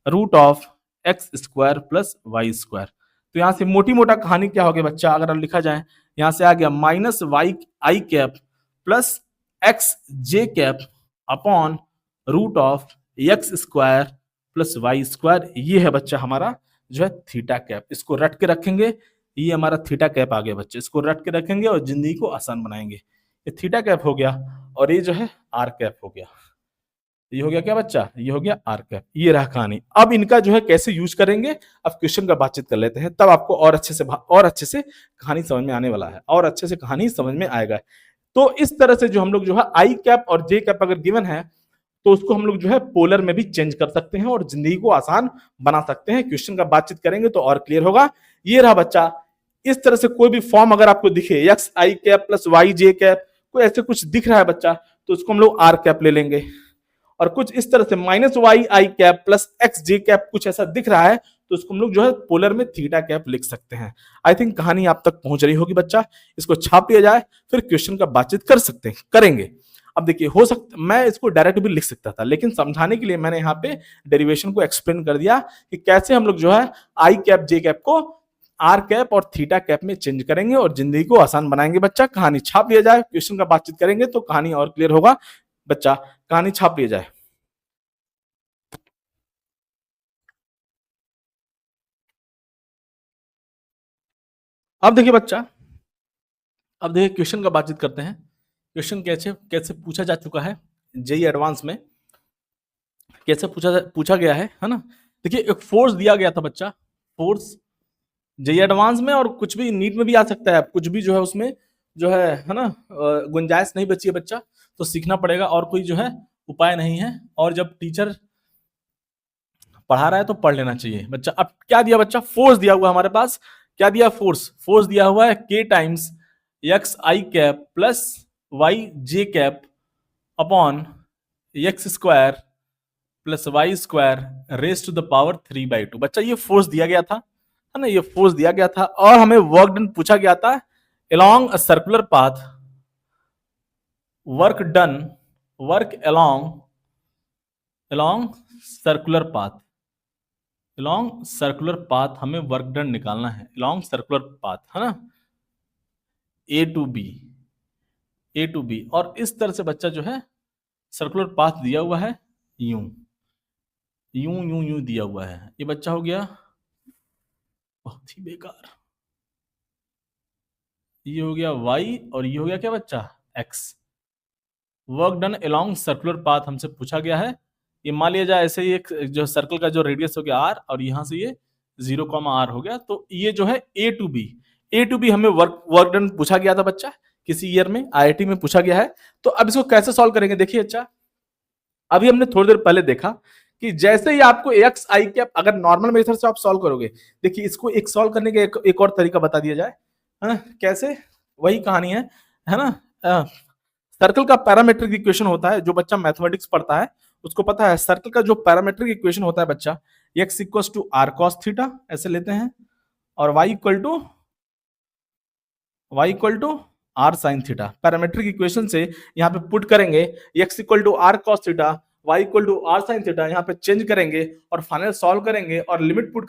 root of x square plus y square. तो यहां से मोटी मोटा कहानी क्या हो गया बच्चा, अगर लिखा जाए यहां से आ गया minus y i cap plus x j cap upon root of x square plus y square. ये है बच्चा हमारा जो है थीटा कैप, इसको रट के रखेंगे, ये हमारा थीटा कैप आ गया बच्चे, इसको रट के रखेंगे और जिंदगी को आसान बनाएंगे। ये थीटा कैप हो गया, और ये जो है आर कैप हो गया, ये हो गया क्या बच्चा, ये हो गया आर कैप। ये रहा कहानी। अब इनका जो है कैसे यूज करेंगे, अब क्वेश्चन का बातचीत कर लेते हैं, तब आपको और अच्छे से कहानी समझ में आने वाला है, और अच्छे से कहानी समझ में आएगा। तो इस तरह से जो हम लोग जो है आई कैप और जे कैप अगर गिवन है, तो उसको हम लोग जो है पोलर में भी चेंज कर सकते हैं और जिंदगी को आसान बना सकते हैं। क्वेश्चन का बातचीत करेंगे तो और क्लियर होगा। ये रहा बच्चा, इस तरह से कोई भी फॉर्म अगर आपको दिखे, x i cap plus y j cap, कोई ऐसे कुछ दिख रहा है बच्चा, तो उसको हम लोग आर कैप ले लेंगे। और कुछ इस तरह से minus y i cap plus x j cap कुछ ऐसा दिख रहा है, तो उसको हम लोग जो है पोलर में थीटा कैप लिख सकते हैं। आई थिंक कहानी आप तक पहुंच रही होगी बच्चा, इसको छाप लिया जाए, फिर क्वेश्चन का बातचीत कर सकते हैं, करेंगे। अब देखिए हो सकता मैं इसको डायरेक्ट भी लिख सकता था, लेकिन समझाने के लिए मैंने यहाँ पे डेरिवेशन को एक्सप्लेन कर दिया कि कैसे हम लोग जो है आई कैप जे कैप को आर कैप और थीटा कैप में चेंज करेंगे और जिंदगी को आसान बनाएंगे। बच्चा कहानी छाप लिया जाए, क्वेश्चन का बातचीत करेंगे तो कहानी और क्लियर होगा। बच्चा कहानी छाप लिया जाए। अब देखिए बच्चा, अब देखिए क्वेश्चन का बातचीत करते हैं। क्वेश्चन कैसे कैसे पूछा जा चुका है जेई एडवांस में, कैसे पूछा गया है ना। देखिए एक फोर्स दिया गया था बच्चा, फोर्स जेई एडवांस में और कुछ भी नीट में भी आ सकता है, कुछ भी जो है उसमें जो है ना गुंजाइश नहीं बची है बच्चा, तो सीखना पड़ेगा और कोई जो है उपाय नहीं है। और जब टीचर पढ़ा रहा है तो पढ़ लेना चाहिए बच्चा। अब क्या दिया बच्चा, फोर्स दिया हुआ हमारे पास, क्या दिया फोर्स, फोर्स दिया हुआ है k times x i cap plus y j cap upon x square plus y square raise to the power 3/2। बच्चा ये फोर्स दिया गया था, है ना, ये फोर्स दिया गया था और हमें वर्क डन पूछा गया था along a circular path, work done, work along circular path, along circular path हमें वर्क डन निकालना है, along सर्कुलर पाथ, है ना, A to B, A to B. और इस तरह से बच्चा जो है सर्कुलर पाथ दिया हुआ है, यूं यूं यूं यूं दिया हुआ है। ये बच्चा हो गया बहुत ही बेकार, ये हो गया y और ये हो गया क्या बच्चा x। Work done along circular path हमसे पूछा गया है। ये मान लिया जाए ऐसे ही एक जो सर्कल का जो रेडियस हो गया r और यहां से ये 0,r हो गया, तो ये जो है ए टू बी हमें वर्क डन पूछा गया था बच्चा, किसी ईयर में आईआईटी में पूछा गया है। तो अब इसको कैसे सॉल्व करेंगे, देखिए अच्छा, अभी हमने थोड़ी देर पहले देखा कि जैसे ही आपको एक्स आई कैप अगर नॉर्मल मेथड से आप सॉल्व करोगे, देखिए इसको एक सॉल्व करने का एक और तरीका बता दिया जाए, है ना, कैसे, वही कहानी है ना। सर्कल का पैरामीट्रिक इक्वेशन होता है, जो बच्चा मैथमेटिक्स पढ़ता है उसको पता है, सर्कल का जो पैरामीट्रिक इक्वेशन होता है बच्चा, x equal to r cos theta ऐसे लेते हैं और y equal to r sine theta. Parametric equation से यहाँ पे पुट करेंगे x equal to r cos theta, y equal to r sine theta, यहाँ पे चेंज करेंगे और फाइनल सॉल्व करेंगे और लिमिट पुट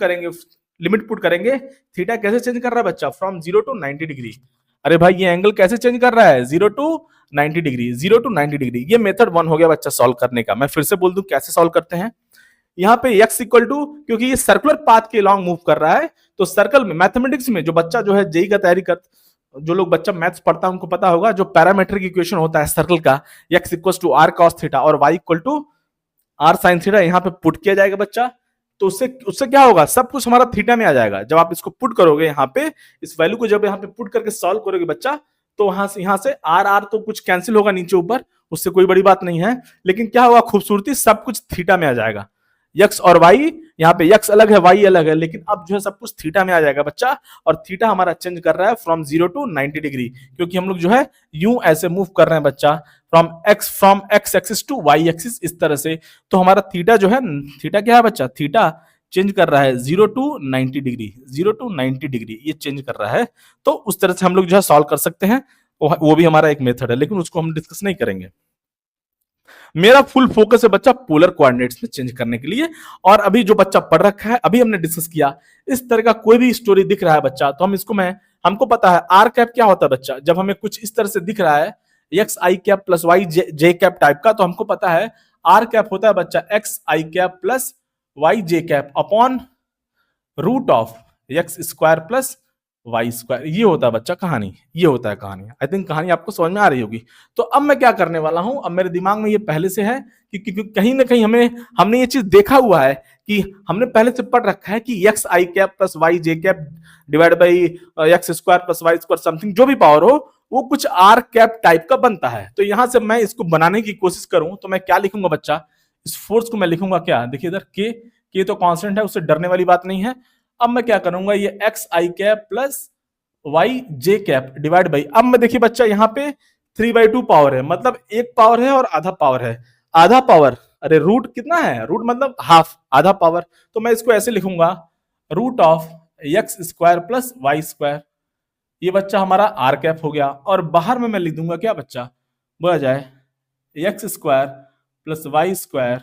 करेंगे। थीटा कैसे चेंज कर रहा है बच्चा, फ्रॉम 0 to 90 डिग्री। अरे भाई ये एंगल कैसे चेंज कर रहा है, 0 to 90 डिग्री, 0 to 90 डिग्री। ये मेथड 1 हो गया बच्चा सॉल्व करने का। मैं फिर से बोल दूं कैसे सॉल्व करते हैं। यहाँ पे x इक्वल टू, क्योंकि ये सर्कुलर पाथ के लॉन्ग मूव कर रहा है, तो सर्कल में मैथमेटिक्स में जो बच्चा जो है जेई का तैयारी कर, जो लोग बच्चा मैथ्स पढ़ता है उनको पता होगा, जो पैरामीट्रिक इक्वेशन होता है सर्कल का, x equal to r cos theta और y equal to r sine theta, यहाँ पे पुट किया जाएगा बच्चा। तो उससे उससे क्या होगा, सब कुछ हमारा थीटा में आ जाएगा। जब आप इसको पुट करोगे यहाँ पे, इस वैल्यू को जब यहाँ पे पुट करके सॉल्व करोगे बच्चा, तो यहाँ से आर आर तो कुछ कैंसिल होगा नीचे ऊपर, उससे कोई बड़ी बात नहीं है, लेकिन क्या होगा खूबसूरती, सब कुछ थीटा में आ जाएगा। यक्स और वाई, यहाँ पे यक्स अलग है वाई अलग है, लेकिन अब जो है सब कुछ थीटा में आ जाएगा बच्चा। और थीटा हमारा चेंज कर रहा है फ्रॉम 0 to 90 डिग्री, क्योंकि हम लोग जो है यूं ऐसे मूव कर रहे हैं बच्चा, from x axis to y axis, इस तरह से। तो हमारा थीटा जो है, थीटा क्या है बच्चा, थीटा चेंज कर रहा है 0 to 90 डिग्री, 0 to 90 डिग्री ये चेंज कर रहा है। तो उस तरह से हम लोग जो है सॉल्व कर सकते हैं, वो भी हमारा एक मेथड है, लेकिन उसको हम डिस्कस नहीं करेंगे। मेरा फुल फोकस है बच्चा पोलर कोऑर्डिनेट्स में चेंज करने के लिए। और अभी जो बच्चा पढ़ रखा है, अभी हमने डिस्कस किया, इस तरह का कोई भी स्टोरी दिख रहा है बच्चा, तो हम इसको हमको पता है आर कैप क्या होता है बच्चा। जब हमें कुछ इस तरह से दिख रहा है x i cap plus y j cap type का, तो हमको पता है आर कैप होता है बच्चा x i cap plus y j cap upon root of x square plus y square. ये होता है बच्चा कहानी, ये होता है कहानी। आई थिंक कहानी आपको समझ में आ रही होगी। तो अब मैं क्या करने वाला हूं, अब मेरे दिमाग में ये पहले से है कि कहीं ना कहीं हमने ये चीज देखा हुआ है कि हमने पहले से पढ़ रखा है कि x i cap plus y j cap divide by x square plus y square something जो भी पावर हो, वो कुछ आर कैप टाइप का बनता है। तो यहां से मैं इसको बनाने की कोशिश करूं तो मैं क्या लिखूंगा बच्चा, इस फोर्स को मैं लिखूंगा क्या, देखिए इधर के तो कांस्टेंट है, उससे डरने वाली बात नहीं है। अब मैं क्या करूंगा, ये x i cap plus y j cap divide by, अब मैं देखिए बच्चा यहाँ पे 3/2 पावर है, मतलब एक पावर है और आधा पावर है। आधा पावर, अरे रूट कितना है, रूट मतलब हाफ, आधा पावर। तो मैं इसको ऐसे लिखूंगा root of x square plus y square. ये बच्चा हमारा आर कैप हो गया। और बाहर में मैं लिख दूंगा क्या बच्चा, बोला जाए x square plus y square,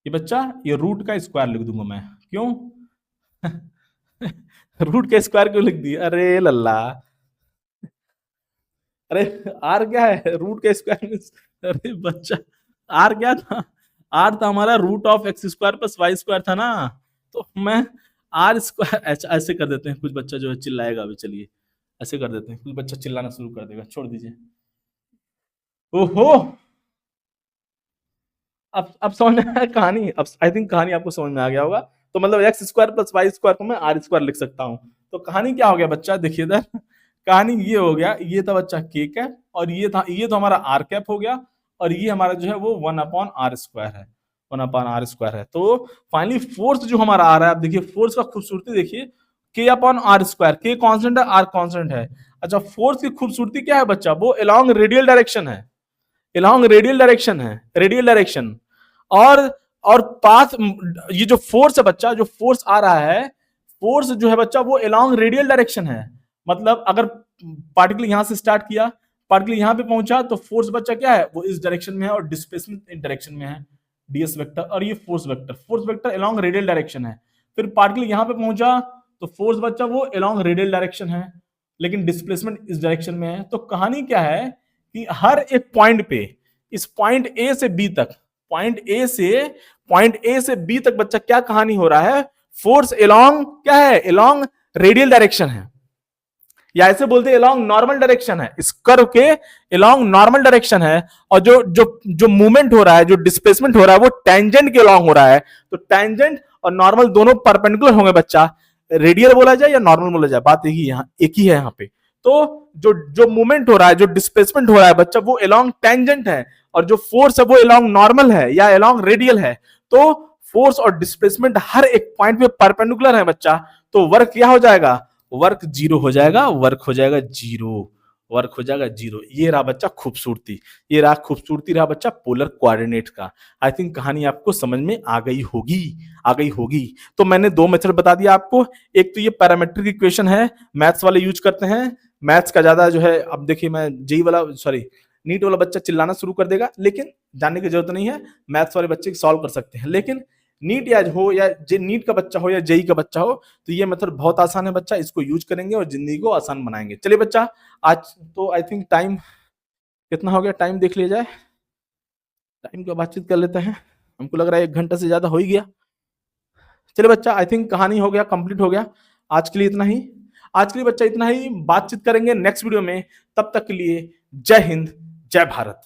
ये बच्चा ये रूट का स्क्वायर लिख दूंगा मैं, क्यों? रूट का स्क्वायर क्यों लिख दिया? अरे लल्ला, अरे आर क्या है? रूट का स्क्वायर मींस, अरे बच्चा आर क्या था? आर था हमारा root of x square plus y square था ना, तो मैं आर स्क्वायर ऐसे कर देते हैं। कुछ बच्चा जो है चिल्लाएगा अभी, चलिए ऐसे कर देते हैं, कुछ बच्चा चिल्लाना शुरू कर देगा, छोड़ दीजिए। ओहो, अब समझ में आया कहानी, अब आई थिंक कहानी आपको समझ में आ गया होगा। तो मतलब x square plus y square को मैं आर स्क्वायर लिख सकता हूँ। तो कहानी क्या हो गया बच्चा, देखिए इधर कहानी ये हो गया, ये था बच्चा के कैप, और ये तो हमारा आर कैप हो गया, और ये हमारा जो है वो 1/r² है, 1/r² है। तो फाइनली फोर्स जो हमारा आ रहा है, आप देखिए फोर्स का खूबसूरती देखिए, k/r², के कांस्टेंट है, आर कांस्टेंट है। अच्छा, फोर्स की खूबसूरती क्या है बच्चा, वो अलोंग रेडियल डायरेक्शन है, अलोंग रेडियल डायरेक्शन है, रेडियल डायरेक्शन। और पाथ, ये जो फोर्स है बच्चा, जो फोर्स आ रहा है, फोर्स जो है बच्चा वो अलोंग रेडियल डायरेक्शन है। मतलब अगर पार्टिकल यहां से स्टार्ट किया, पार्टिकल यहां पे पहुंचा, तो फोर्स बच्चा क्या है, वो इस डायरेक्शन में है, और डिस्प्लेसमेंट इन डायरेक्शन में है, ds वेक्टर, और ये force vector along radial direction है। फिर पार्टिकल यहां पे पहुंचा, तो फोर्स बच्चा वो अलोंग रेडियल डायरेक्शन है, लेकिन डिस्प्लेसमेंट इस डायरेक्शन में है। तो कहानी क्या है कि हर एक पॉइंट पे, इस पॉइंट ए से बी तक, पॉइंट ए से बी तक बच्चा क्या कहानी हो रहा है, फोर्स अलोंग क्या है, अलोंग रेडियल डायरेक्शन है, या ऐसे बोलते हैं अलोंग नॉर्मल डायरेक्शन है, इस कर्व के अलोंग नॉर्मल डायरेक्शन है। और जो जो जो मूवमेंट हो रहा है, जो डिस्प्लेसमेंट हो रहा है, वो टेंजेंट के अलोंग हो रहा है। तो टेंजेंट और नॉर्मल दोनों परपेंडिकुलर होंगे बच्चा, रेडियल बोला जाए या नॉर्मल बोला जाए, बात एक ही है यहाँ पे। तो जो जो मूवमेंट हो रहा है, जो डिस्प्लेसमेंट हो रहा है बच्चा, वो अलोंग टेंजेंट है, और जो फोर्स है वो अलोंग नॉर्मल है या अलोंग रेडियल है। तो फोर्स और डिस्प्लेसमेंट हर एक पॉइंट पे परपेंडिकुलर है बच्चा। तो वर्क क्या हो जाएगा, वर्क जीरो हो जाएगा, वर्क हो जाएगा जीरो, वर्क हो जाएगा जीरो। ये रहा बच्चा खूबसूरती, ये रहा खूबसूरती, रहा बच्चा पोलर कोऑर्डिनेट का। आई थिंक कहानी आपको समझ में आ गई होगी, आ गई होगी। तो मैंने दो मेथड बता दिया आपको, एक तो ये पैरामेट्रिक इक्वेशन है, मैथ्स वाले यूज करते हैं, मैथ्स का ज्यादा जो है, अब देखिए मैं जेई वाला, सॉरी नीट वाला बच्चा चिल्लाना शुरू कर देगा, लेकिन जानने की जरूरत नहीं है, मैथ्स वाले बच्चे सॉल्व कर सकते हैं। लेकिन नीट या हो, या नीट का बच्चा हो या जेई का बच्चा हो, तो ये मेथड बहुत आसान है बच्चा, इसको यूज करेंगे और जिंदगी को आसान बनाएंगे। चलिए बच्चा, आज तो आई थिंक टाइम कितना हो गया, टाइम देख लिया जाए, टाइम की बातचीत कर लेते हैं, हमको लग रहा है 1 घंटा से ज्यादा हो ही गया। चलिए बच्चा, आई थिंक कहानी हो गया, कंप्लीट हो गया, आज के लिए इतना ही, आज के लिए बच्चा इतना ही, बातचीत करेंगे नेक्स्ट वीडियो में। तब तक के लिए जय हिंद, जय भारत।